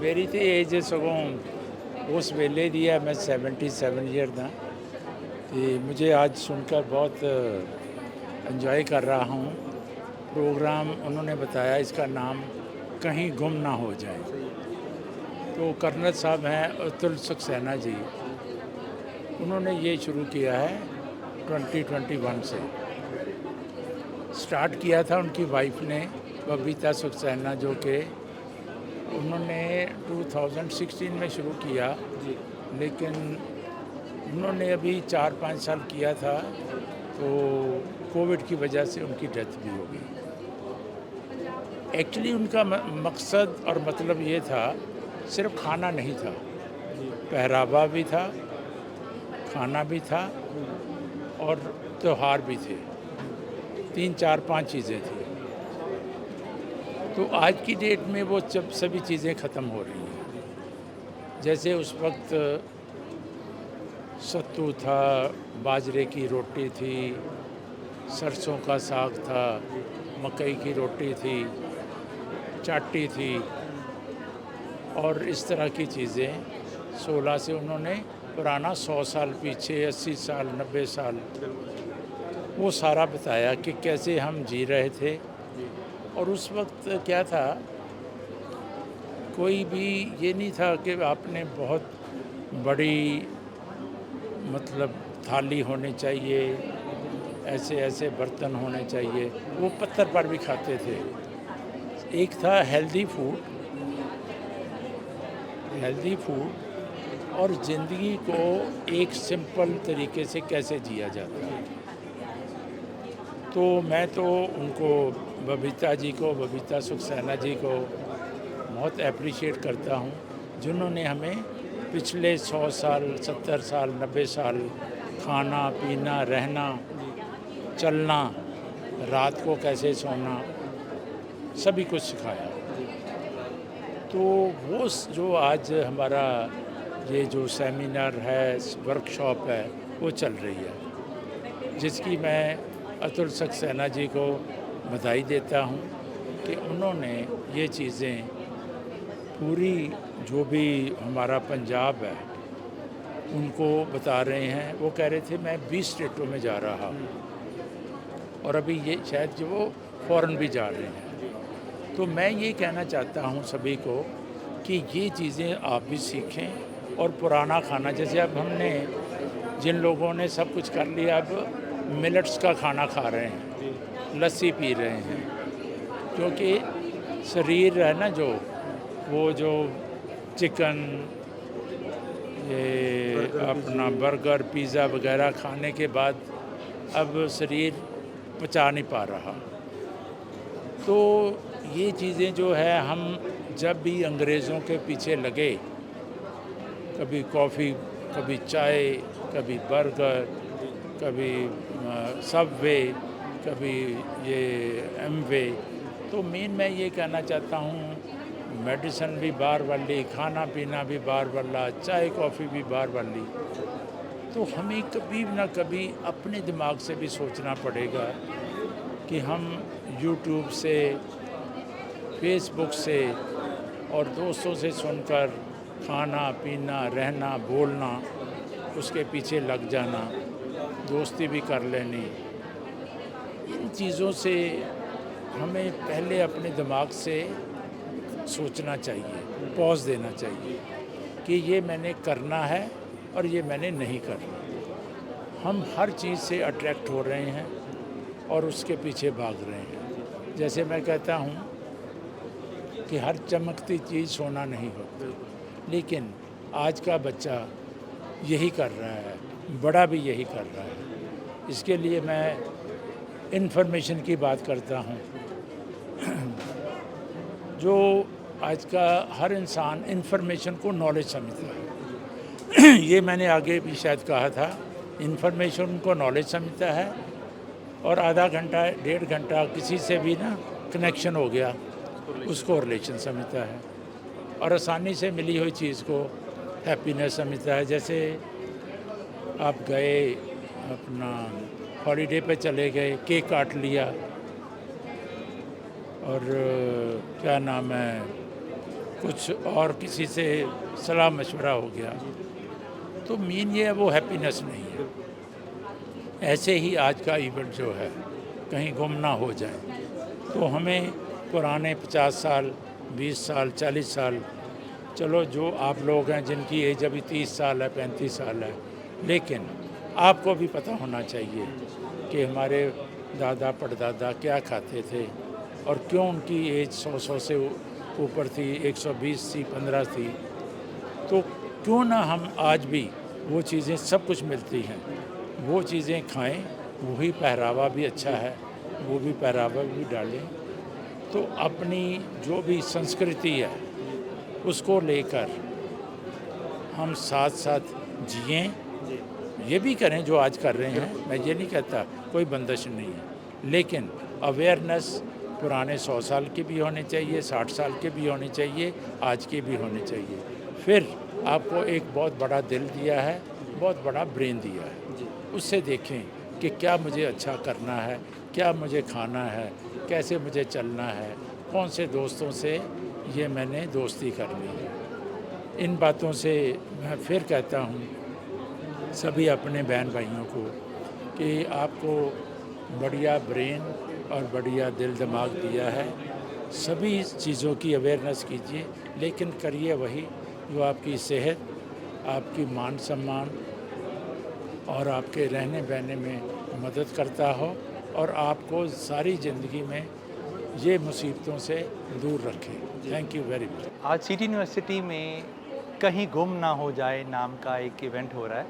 मेरी तो एज सगों उस वेले दी है, मैं 77 ईयर दा, तो मुझे आज सुनकर बहुत एंजॉय कर रहा हूँ। प्रोग्राम उन्होंने बताया इसका नाम कहीं गुम ना हो जाए। तो कर्नल साहब हैं अतुल सक्सेना जी, उन्होंने ये शुरू किया है 2021 से। स्टार्ट किया था उनकी वाइफ ने, बबीता सक्सेना, जो कि उन्होंने 2016 में शुरू किया, लेकिन उन्होंने अभी 4-5 साल किया था तो कोविड की वजह से उनकी डेथ भी हो गई। एक्चुअली उनका मकसद और मतलब ये था, सिर्फ खाना नहीं था, पहरावा भी था, खाना भी था और त्यौहार भी थे। 3-4-5 चीज़ें थी। तो आज की डेट में वो जब सभी चीज़ें ख़त्म हो रही हैं। जैसे उस वक्त सत्तू था, बाजरे की रोटी थी, सरसों का साग था, मकई की रोटी थी, चाटी थी और इस तरह की चीज़ें 16 से उन्होंने पुराना 100 साल पीछे, 80 साल, 90 साल वो सारा बताया कि कैसे हम जी रहे थे। और उस वक्त क्या था, कोई भी ये नहीं था कि आपने बहुत बड़ी मतलब थाली होनी चाहिए, ऐसे ऐसे बर्तन होने चाहिए। वो पत्थर पर भी खाते थे। एक था हेल्दी फूड और ज़िंदगी को एक सिंपल तरीके से कैसे जिया जाता है। तो मैं तो उनको, बबीता जी को, बबीता सक्सेना जी को बहुत अप्रिशिएट करता हूँ, जिन्होंने हमें पिछले 100 साल, 70 साल, 90 साल खाना पीना, रहना, चलना, रात को कैसे सोना, सभी कुछ सिखाया। तो वो जो आज हमारा ये जो सेमिनार है, वर्कशॉप है, वो चल रही है, जिसकी मैं अतुल सक्सेना जी को बधाई देता हूँ कि उन्होंने ये चीज़ें पूरी, जो भी हमारा पंजाब है, उनको बता रहे हैं। वो कह रहे थे मैं 20 स्टेटों में जा रहा हूँ और अभी ये शायद जो वो फ़ॉरेन भी जा रहे हैं। तो मैं ये कहना चाहता हूँ सभी को कि ये चीज़ें आप भी सीखें। और पुराना खाना, जैसे अब हमने, जिन लोगों ने सब कुछ कर लिया, अब मिलेट्स का खाना खा रहे हैं, लस्सी पी रहे हैं, क्योंकि शरीर है ना वो जो चिकन, ये अपना बर्गर, पिज़्ज़ा वगैरह खाने के बाद अब शरीर पचा नहीं पा रहा। तो ये चीज़ें जो है, हम जब भी अंग्रेज़ों के पीछे लगे, कभी कॉफ़ी, कभी चाय, कभी बर्गर, कभी सबवे, कभी ये एमवे, तो मेन मैं ये कहना चाहता हूँ, मेडिसिन भी बाहर वाली, खाना पीना भी बाहर वाला, चाय कॉफ़ी भी बाहर वाली। तो हमें कभी ना कभी अपने दिमाग से भी सोचना पड़ेगा कि हम यूट्यूब से, फेसबुक से और दोस्तों से सुनकर खाना पीना, रहना, बोलना, उसके पीछे लग जाना, दोस्ती भी कर लेनी, इन चीज़ों से हमें पहले अपने दिमाग से सोचना चाहिए, पॉज देना चाहिए कि ये मैंने करना है और ये मैंने नहीं करना। हम हर चीज़ से अट्रैक्ट हो रहे हैं और उसके पीछे भाग रहे हैं। जैसे मैं कहता हूँ कि हर चमकती चीज़ सोना नहीं होती, लेकिन आज का बच्चा यही कर रहा है, बड़ा भी यही कर रहा है। इसके लिए मैं इन्फॉर्मेशन की बात करता हूँ। जो आज का हर इंसान इन्फॉर्मेशन को नॉलेज समझता है। ये मैंने आगे भी शायद कहा था, इन्फॉर्मेशन को नॉलेज समझता है और आधा घंटा 1.5 घंटा किसी से भी ना कनेक्शन हो गया उसको रिलेशन समझता है और आसानी से मिली हुई चीज़ को हैप्पीनेस समझता है। जैसे आप गए अपना हॉलीडे पे चले गए, केक काट लिया और क्या नाम है, कुछ और किसी से सलाह मशवरा हो गया, तो मीन ये है वो हैप्पीनेस नहीं है। ऐसे ही आज का इवेंट जो है कहीं गुम ना हो जाए, तो हमें पुराने 50 साल 20 साल 40 साल, चलो जो आप लोग हैं जिनकी एज अभी 30 साल है 35 साल है, लेकिन आपको भी पता होना चाहिए कि हमारे दादा परदादा क्या खाते थे और क्यों उनकी एज 100 से ऊपर थी, 120 थी, 15 थी। तो क्यों ना हम आज भी वो चीज़ें सब कुछ मिलती हैं, वो चीज़ें खाएं, वही पहरावा भी अच्छा है, वो भी पहरावा भी डालें। तो अपनी जो भी संस्कृति है उसको लेकर हम साथ साथ जिएं, ये भी करें जो आज कर रहे हैं। मैं ये नहीं कहता कोई बंदिश नहीं है, लेकिन अवेयरनेस पुराने 100 साल के भी होने चाहिए, 60 साल के भी होने चाहिए, आज के भी होने चाहिए। फिर आपको एक बहुत बड़ा दिल दिया है, बहुत बड़ा ब्रेन दिया है, उससे देखें कि क्या मुझे अच्छा करना है, क्या मुझे खाना है, कैसे मुझे चलना है, कौन से दोस्तों से ये मैंने दोस्ती करनी है। इन बातों से मैं फिर कहता हूँ सभी अपने बहन भाइयों को कि आपको बढ़िया ब्रेन और बढ़िया दिल दिमाग दिया है, सभी चीज़ों की अवेयरनेस कीजिए, लेकिन करिए वही जो आपकी सेहत, आपकी मान सम्मान और आपके रहने बहने में मदद करता हो और आपको सारी ज़िंदगी में ये मुसीबतों से दूर रखे। Thank you very much. आज सिटी यूनिवर्सिटी में कहीं गुम ना हो जाए नाम का एक इवेंट हो रहा है,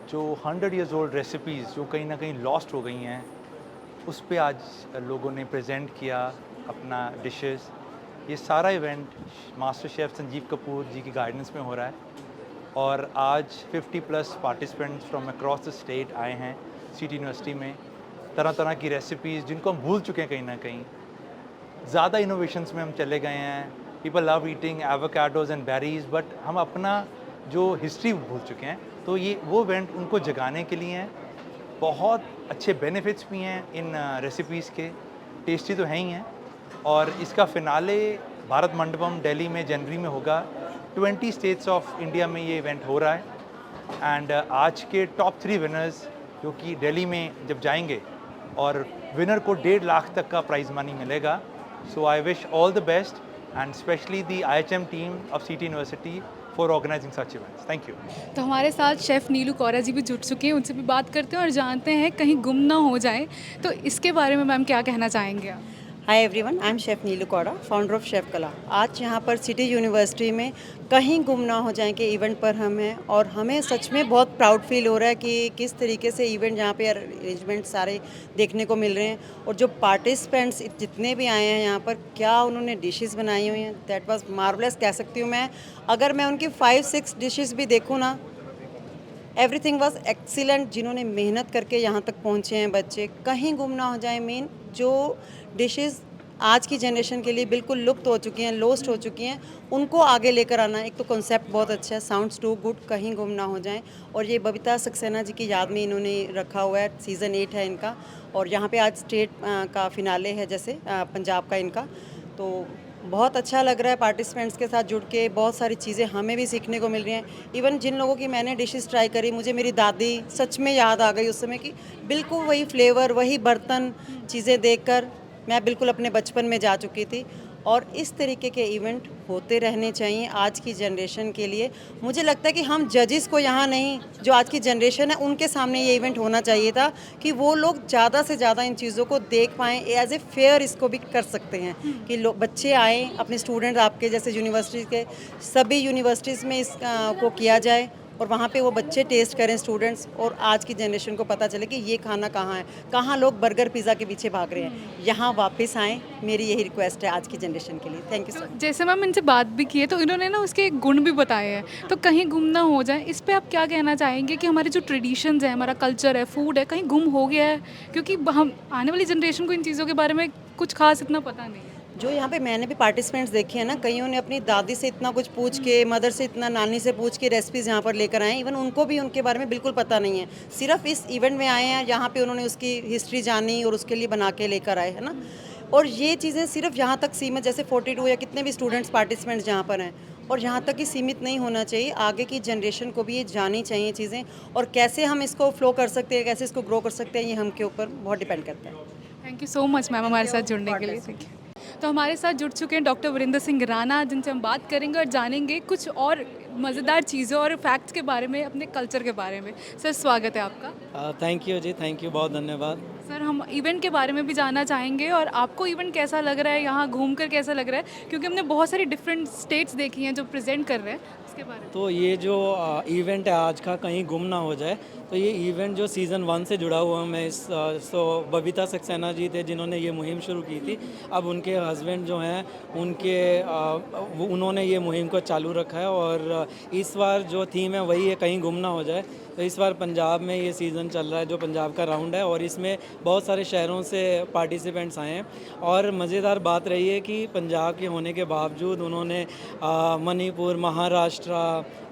जो 100 ईयर्स ओल्ड रेसिपीज़ जो कहीं ना कहीं लॉस्ट हो गई हैं, उस पे आज लोगों ने प्रेजेंट किया अपना डिशेस। ये सारा event master chef Sanjeev Kapoor ji की गाइडेंस में हो रहा है और आज 50+ participants from across the state आए हैं सिटी यूनिवर्सिटी में। तरह तरह की रेसिपीज़ जिनको हम भूल चुके हैं कहीं ना कहीं, ज़्यादा इनोवेशंस में हम चले गए हैं। People love eating avocados and berries, but हम अपना जो हिस्ट्री भूल चुके हैं। तो ये वो इवेंट उनको जगाने के लिए हैं। बहुत अच्छे बेनिफिट्स भी हैं इन रेसिपीज़ के, टेस्टी तो हैं ही हैं। और इसका फिनाले भारत मंडपम दिल्ली में जनवरी में होगा। 20 स्टेट्स ऑफ इंडिया में ये इवेंट हो रहा है एंड आज के टॉप 3 विनर्स जो कि दिल्ली में जब जाएंगे और विनर को 1.5 लाख तक का प्राइज़ मनी मिलेगा। So I wish all the best and specially the IHM team of city university for organising such events. Thank you. तो हमारे साथ शेफ़ नीलू कौरा जी भी जुड़ चुके हैं, उनसे भी बात करते हैं और जानते हैं कहीं गुम ना हो जाए, तो इसके बारे में मैम क्या कहना चाहेंगे आप? Hi everyone, I am chef Neelu Kauda, founder of chef कला। आज यहाँ पर सिटी यूनिवर्सिटी में कहीं गुम ना हो जाए के इवेंट पर हम हैं और हमें सच में बहुत प्राउड फील हो रहा है कि किस तरीके से इवेंट यहाँ पे अरेंजमेंट सारे देखने को मिल रहे हैं। और जो पार्टिसिपेंट्स जितने भी आए हैं यहाँ पर, क्या उन्होंने डिशेस बनाई हुई हैं, दैट वाज मार्वलस कह सकती हूँ मैं। अगर मैं उनकी 5-6 डिशेस भी देखूँ ना, एवरीथिंग वाज एक्सीलेंट। जिन्होंने मेहनत करके यहाँ तक पहुँचे हैं बच्चे, कहीं गुम ना हो जाए। मेन जो डिशेस आज की जनरेशन के लिए बिल्कुल लुप्त हो चुकी हैं, लोस्ट हो चुकी हैं, उनको आगे लेकर आना। एक तो कॉन्सेप्ट बहुत अच्छा है, साउंड्स टू गुड, कहीं गुम ना हो जाएं। और ये बबीता सक्सेना जी की याद में इन्होंने रखा हुआ है, सीज़न 8 है इनका। और यहाँ पे आज स्टेट का फिनाले है, जैसे पंजाब का इनका। तो बहुत अच्छा लग रहा है पार्टिसिपेंट्स के साथ जुड़ के। बहुत सारी चीज़ें हमें भी सीखने को मिल रही हैं। इवन जिन लोगों की मैंने डिशेस ट्राई करी, मुझे मेरी दादी सच में याद आ गई उस समय की। बिल्कुल वही फ्लेवर, वही बर्तन, चीज़ें देखकर मैं बिल्कुल अपने बचपन में जा चुकी थी। और इस तरीके के इवेंट होते रहने चाहिए आज की जनरेशन के लिए। मुझे लगता है कि हम जजेस को यहाँ नहीं, जो आज की जनरेशन है उनके सामने ये इवेंट होना चाहिए था कि वो लोग ज़्यादा से ज़्यादा इन चीज़ों को देख पाएँ। एज ए फेयर इसको भी कर सकते हैं कि लोग, बच्चे आएँ, अपने स्टूडेंट्स आपके जैसे यूनिवर्सिटीज़ के सभी यूनिवर्सिटीज़ में इस को किया जाए और वहाँ पे वो बच्चे टेस्ट करें स्टूडेंट्स, और आज की जनरेशन को पता चले कि ये खाना कहाँ है, कहाँ लोग बर्गर पिज़्ज़ा के पीछे भाग रहे हैं, यहाँ वापस आएँ। मेरी यही रिक्वेस्ट है आज की जनरेशन के लिए। Thank you so much. जैसे मैम इनसे बात भी की है तो इन्होंने ना उसके गुण भी बताए हैं, तो कहीं गुम ना हो जाए इस पे आप क्या कहना चाहेंगे कि हमारे जो ट्रेडिशंस है, हमारा कल्चर है, फूड है, कहीं गुम हो गया है? क्योंकि हम आने वाली जनरेशन को इन चीज़ों के बारे में कुछ खास इतना पता नहीं है। जो यहाँ पे मैंने भी पार्टिसिपेंट्स देखे हैं ना, कईयों ने अपनी दादी से इतना कुछ पूछ के, मदर से इतना, नानी से पूछ के रेसिपीज़ यहाँ पर लेकर आए हैं। इवन उनको भी उनके बारे में बिल्कुल पता नहीं है, सिर्फ इस इवेंट में आए हैं, यहाँ पे उन्होंने उसकी हिस्ट्री जानी और उसके लिए बना के लेकर आए, है ना। और ये चीज़ें सिर्फ यहाँ तक सीमित, जैसे 42 या कितने भी स्टूडेंट्स पार्टिसिपेंट्स यहाँ पर हैं, और यहाँ तक ही सीमित नहीं होना चाहिए। आगे की जनरेशन को भी ये जानी चाहिए चीज़ें, और कैसे हम इसको फ्लो कर सकते हैं, कैसे इसको ग्रो कर सकते हैं, ये हम के ऊपर बहुत डिपेंड करता है। Thank you so much ma'am हमारे साथ जुड़ने के लिए। Thank you. तो हमारे साथ जुड़ चुके हैं डॉक्टर वीरेंद्र सिंह राणा, जिनसे हम बात करेंगे और जानेंगे कुछ और मज़ेदार चीज़ों और फैक्ट्स के बारे में, अपने कल्चर के बारे में। सर स्वागत है आपका। थैंक यू जी, थैंक यू, बहुत धन्यवाद। सर हम इवेंट के बारे में भी जानना चाहेंगे, और आपको इवेंट कैसा लग रहा है, यहाँ घूमकर कैसा लग रहा है? क्योंकि हमने बहुत सारी डिफरेंट स्टेट्स देखी हैं जो प्रेजेंट कर रहे हैं, उसके बारे में। तो ये जो इवेंट है आज का, कहीं गुम ना हो जाए, तो ये इवेंट जो सीज़न 1 से जुड़ा हुआ मैं इस बबीता सक्सेना जी थे जिन्होंने ये मुहिम शुरू की थी। अब उनके हस्बैंड जो हैं उन्होंने ये मुहिम को चालू रखा है, और इस बार जो थीम है वही है, कहीं गुम ना हो जाए। तो इस बार पंजाब में ये सीज़न चल रहा है, जो पंजाब का राउंड है, और इसमें बहुत सारे शहरों से पार्टिसिपेंट्स आए हैं। और मज़ेदार बात रही है कि पंजाब के होने के बावजूद उन्होंने मणिपुर, महाराष्ट्र,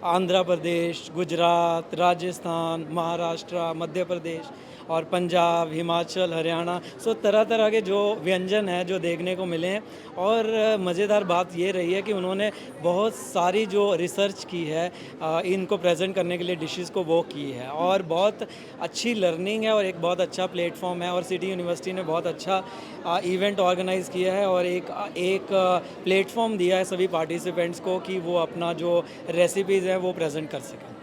आंध्र प्रदेश, गुजरात, राजस्थान, महाराष्ट्र, मध्य प्रदेश और पंजाब, हिमाचल, हरियाणा, सो तरह तरह के जो व्यंजन हैं जो देखने को मिले हैं। और मज़ेदार बात ये रही है कि उन्होंने बहुत सारी जो रिसर्च की है इनको प्रेजेंट करने के लिए डिशेस को वो की है, और बहुत अच्छी लर्निंग है और एक बहुत अच्छा प्लेटफॉर्म है। और सिटी यूनिवर्सिटी ने बहुत अच्छा इवेंट ऑर्गेनाइज़ किया है और एक प्लेटफॉर्म दिया है सभी पार्टिसिपेंट्स को कि वो अपना जो रेसिपीज़ हैं वो प्रेजेंट कर सकें।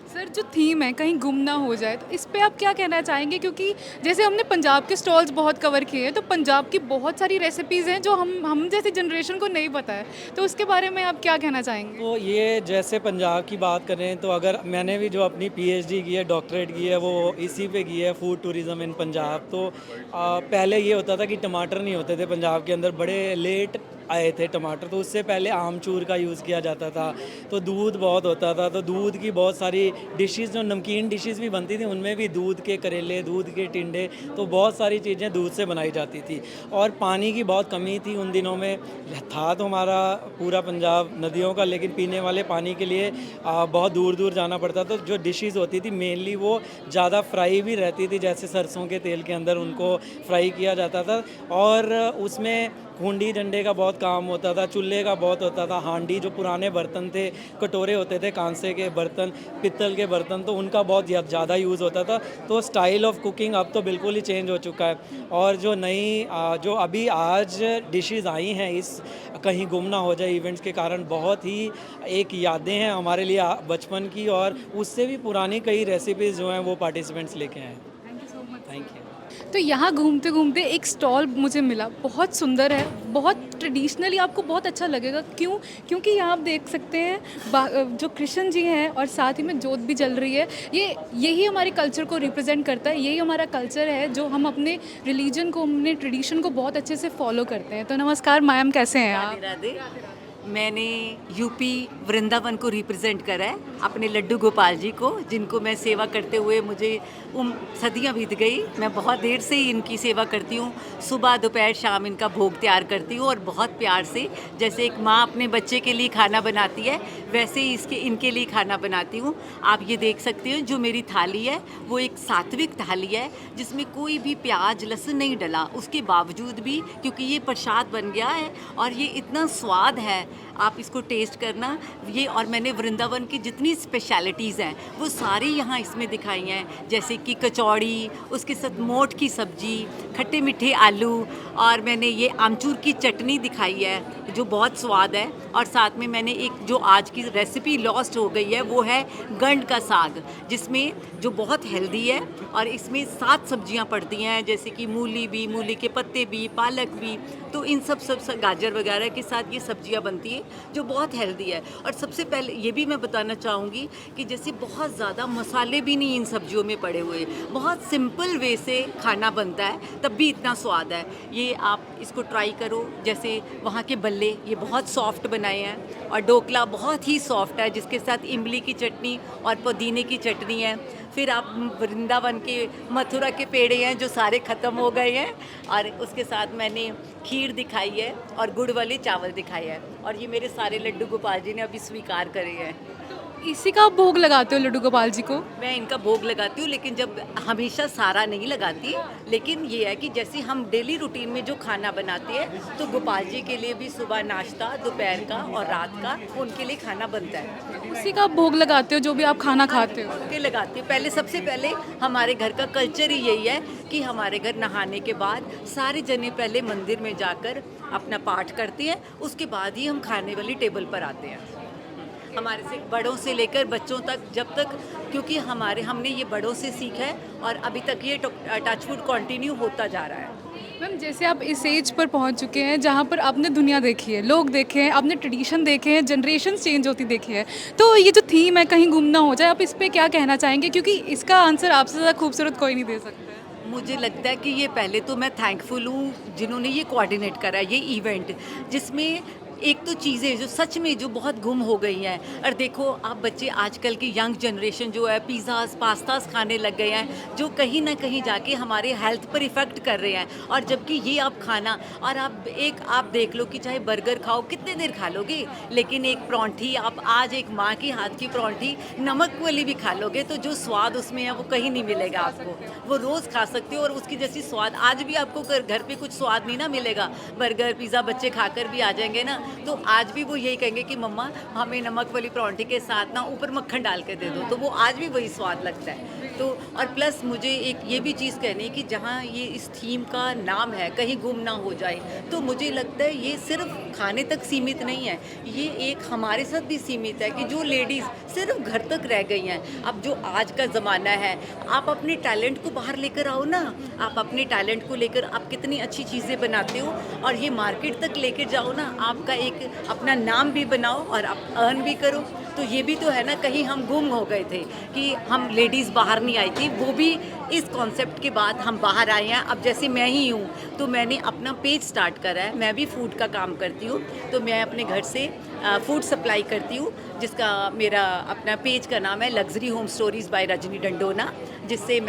सर जो थीम है कहीं गुम ना हो जाए, तो इस पे आप क्या कहना चाहेंगे? क्योंकि जैसे हमने पंजाब के स्टॉल्स बहुत कवर किए हैं, तो पंजाब की बहुत सारी रेसिपीज़ हैं जो हम जैसी जनरेशन को नहीं पता है, तो उसके बारे में आप क्या कहना चाहेंगे? तो ये जैसे पंजाब की बात करें तो अगर मैंने भी जो अपनी PhD की है, डॉक्टरेट की है, वो इसी पे की है, फूड टूरिज़म इन पंजाब। तो पहले ये होता था कि टमाटर नहीं होते थे पंजाब के अंदर, बड़े लेट आए थे टमाटर, तो उससे पहले आमचूर का यूज़ किया जाता था। तो दूध बहुत होता था, तो दूध की बहुत सारी डिशेस, जो नमकीन डिशेस भी बनती थी, उनमें भी दूध के करेले, दूध के टिंडे, तो बहुत सारी चीज़ें दूध से बनाई जाती थी। और पानी की बहुत कमी थी उन दिनों में, था तो हमारा पूरा पंजाब नदियों का, लेकिन पीने वाले पानी के लिए बहुत दूर दूर जाना पड़ता। तो जो डिशेस होती थी मेनली वो ज़्यादा फ्राई भी रहती थी, जैसे सरसों के तेल के अंदर उनको फ्राई किया जाता था। और उसमें खूंडी डंडे का बहुत काम होता था, चूल्हे का बहुत होता था, हांडी जो पुराने बर्तन थे, कटोरे होते थे, कांसे के बर्तन, पित्तल के बर्तन, तो उनका बहुत ज़्यादा यूज़ होता था। तो स्टाइल ऑफ कुकिंग अब तो बिल्कुल ही चेंज हो चुका है। और जो नई जो अभी आज डिशेस आई हैं इस कहीं गुम ना हो जाए इवेंट्स के कारण, बहुत ही एक यादें हैं हमारे लिए बचपन की, और उससे भी पुरानी कई रेसिपीज़ जो हैं वो पार्टिसिपेंट्स लेके आए। Thank you. तो यहाँ घूमते घूमते एक स्टॉल मुझे मिला, बहुत सुंदर है, बहुत ट्रेडिशनली, आपको बहुत अच्छा लगेगा। क्यों? क्योंकि यहाँ आप देख सकते हैं जो कृष्ण जी हैं और साथ ही में जोत भी जल रही है। यही हमारे कल्चर को रिप्रेजेंट करता है, यही हमारा कल्चर है जो हम अपने रिलीजन को, अपने ट्रेडिशन को बहुत अच्छे से फॉलो करते हैं। तो नमस्कार मैम, कैसे हैं आप? राधे। मैंने यूपी वृंदावन को रिप्रेजेंट करा है, अपने लड्डू गोपाल जी को, जिनको मैं सेवा करते हुए मुझे सदियां बीत गई। मैं बहुत देर से ही इनकी सेवा करती हूँ, सुबह दोपहर शाम इनका भोग तैयार करती हूँ, और बहुत प्यार से, जैसे एक माँ अपने बच्चे के लिए खाना बनाती है, वैसे ही इनके लिए खाना बनाती हूँ। आप ये देख सकते हो, जो मेरी थाली है वो एक सात्विक थाली है, जिसमें कोई भी प्याज लहसुन नहीं डला, उसके बावजूद भी, क्योंकि ये प्रसाद बन गया है और ये इतना स्वाद है, आप इसको टेस्ट करना ये। और मैंने वृंदावन की जितनी स्पेशलिटीज़ हैं वो सारी यहाँ इसमें दिखाई हैं, जैसे कि कचौड़ी, उसके साथ मोठ की सब्जी, खट्टे मीठे आलू, और मैंने ये आमचूर की चटनी दिखाई है जो बहुत स्वाद है, और साथ में मैंने एक जो आज की रेसिपी लॉस्ट हो गई है वो है गंड का साग, जिसमें जो बहुत हेल्दी है, और इसमें 7 सब्जियां पड़ती हैं, जैसे कि मूली भी, मूली के पत्ते भी, पालक भी, तो इन सब गाजर वगैरह के साथ ये सब्जियां बनती है जो बहुत हेल्दी है। और सबसे पहले ये भी मैं बताना चाहूँगी कि जैसे बहुत ज़्यादा मसाले भी नहीं इन सब्जियों में पड़े हुए, बहुत सिंपल वे से खाना बनता है, तब भी इतना स्वाद है। ये आप इसको ट्राई करो। जैसे वहाँ के बल्ले ये बहुत सॉफ्ट बनाए हैं, और ढोकला बहुत ही सॉफ्ट है, जिसके साथ इमली की चटनी और पुदीने की चटनी है। फिर आप वृंदावन के मथुरा के पेड़े हैं जो सारे ख़त्म हो गए हैं, और उसके साथ मैंने खीर दिखाई है और गुड़ वाले चावल दिखाए हैं, और ये मेरे सारे लड्डू गोपाल जी ने अभी स्वीकार करे हैं। इसी का आप भोग लगाते हो लड्डू गोपाल जी को? मैं इनका भोग लगाती हूँ, लेकिन जब हमेशा सारा नहीं लगाती, लेकिन ये है कि जैसे हम डेली रूटीन में जो खाना बनाते हैं, तो गोपाल जी के लिए भी सुबह नाश्ता, दोपहर का और रात का उनके लिए खाना बनता है। उसी का आप भोग लगाते हो जो भी आप खाना खाते हो? के लगाती हूँ। पहले सबसे पहले हमारे घर का कल्चर ही यही है कि हमारे घर नहाने के बाद सारे जने पहले मंदिर में जाकर अपना पाठ करते हैं, उसके बाद ही हम खाने वाली टेबल पर आते हैं। हमारे से बड़ों से लेकर बच्चों तक, जब तक, क्योंकि हमने ये बड़ों से सीखा है और अभी तक ये टचवुड कंटिन्यू होता जा रहा है। मैम, जैसे आप इस एज पर पहुंच चुके हैं जहां पर आपने दुनिया देखी है, लोग देखे हैं, आपने ट्रेडिशन देखे हैं, जनरेशन चेंज होती देखी है, तो ये जो थीम है कहीं गुम ना हो जाए, आप इस पर क्या कहना चाहेंगे? क्योंकि इसका आंसर आपसे ज़्यादा खूबसूरत कोई नहीं दे सकता। मुझे लगता है कि ये पहले तो मैं थैंकफुल हूँ जिन्होंने ये कोऑर्डिनेट करा ये इवेंट, जिसमें एक तो चीज़ें जो सच में जो बहुत गुम हो गई हैं। और देखो आप बच्चे आजकल की यंग जनरेशन जो है पिज़्ज़ास पास्तास खाने लग गए हैं, जो कहीं ना कहीं जाके हमारे हेल्थ पर इफ़ेक्ट कर रहे हैं। और जबकि ये आप खाना, और आप देख लो कि चाहे बर्गर खाओ कितने देर खा लोगे, लेकिन एक परांठी आप आज एक माँ के हाथ की परांठी नमक वाली भी खा लोगे तो जो स्वाद उसमें है वो कहीं नहीं मिलेगा आपको। वो रोज़ खा सकते हो और उसकी जैसी स्वाद आज भी आपको घर पे कुछ स्वाद नहीं ना मिलेगा। बर्गर पिज़्ज़ा बच्चे खाकर भी आ जाएंगे ना, तो आज भी वो यही कहेंगे कि मम्मा हमें नमक वाली परांठी के साथ ना ऊपर मक्खन डाल के दे दो, तो वो आज भी वही स्वाद लगता है। तो और प्लस मुझे एक ये भी चीज़ कहनी है कि जहाँ ये इस थीम का नाम है कहीं गुम ना हो जाए, तो मुझे लगता है ये सिर्फ खाने तक सीमित नहीं है, ये एक हमारे साथ भी सीमित है कि जो लेडीज़ सिर्फ घर तक रह गई हैं। अब जो आज का ज़माना है, आप अपने टैलेंट को बाहर लेकर आओ ना, आप अपने टैलेंट को लेकर आप कितनी अच्छी चीज़ें बनाते हो और ये मार्केट तक लेकर जाओ ना, आपका एक अपना नाम भी बनाओ और आप अर्न भी करो। तो ये भी तो है ना, कहीं हम गुम हो गए थे कि हम लेडीज़ बाहर नहीं आई थी, वो भी इस कॉन्सेप्ट के बाद हम बाहर आए हैं। अब जैसे मैं ही हूँ तो मैंने अपना पेज स्टार्ट करा है, मैं भी फूड का काम करती हूँ, तो मैं अपने घर से फूड सप्लाई करती हूँ, जिसका मेरा अपना पेज का नाम है luxury home stories by Rajni Dandona, जिससे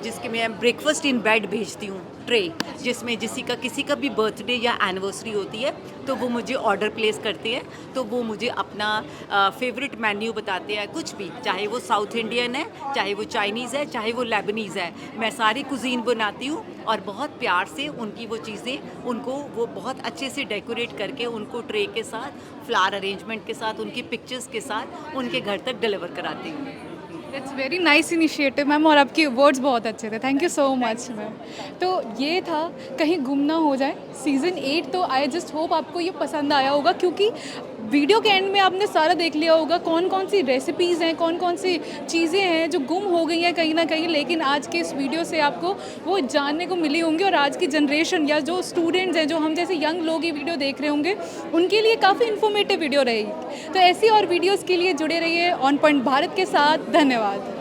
जिसके मैं ब्रेकफास्ट इन बेड भेजती हूँ ट्रे, जिसमें किसी का भी बर्थडे या एनिवर्सरी होती है तो वो मुझे ऑर्डर प्लेस करते हैं, तो वो मुझे अपना फेवरेट मेन्यू बताते हैं, कुछ भी, चाहे वो साउथ इंडियन है, चाहे वो चाइनीज़ है, चाहे वो लेबनीज़ है, मैं सारी कुजीन बनाती हूँ और बहुत प्यार से उनकी वो चीज़ें उनको वो बहुत अच्छे से डेकोरेट करके उनको ट्रे के साथ, फ्लावर अरेंजमेंट के साथ, उनकी पिक्चर्स के साथ उनके घर तक डिलीवर कराती हूँ। It's very nice initiative ma'am, और आपके वर्ड्स बहुत अच्छे थे, thank you so much ma'am. तो ये था कहीं गुम ना हो जाए सीज़न 8, तो आई जस्ट होप आपको ये पसंद आया होगा, क्योंकि वीडियो के एंड में आपने सारा देख लिया होगा कौन कौन सी रेसिपीज़ हैं, कौन कौन सी चीज़ें हैं जो गुम हो गई हैं कहीं ना कहीं, लेकिन आज के इस वीडियो से आपको वो जानने को मिली होंगी। और आज की जनरेशन या जो स्टूडेंट्स हैं, जो हम जैसे यंग लोग ये वीडियो देख रहे होंगे, उनके लिए काफ़ी इन्फॉर्मेटिव वीडियो रहेगी। तो ऐसी और वीडियोज़ के लिए जुड़े रहिए ऑन पॉइंट भारत के साथ। धन्यवाद।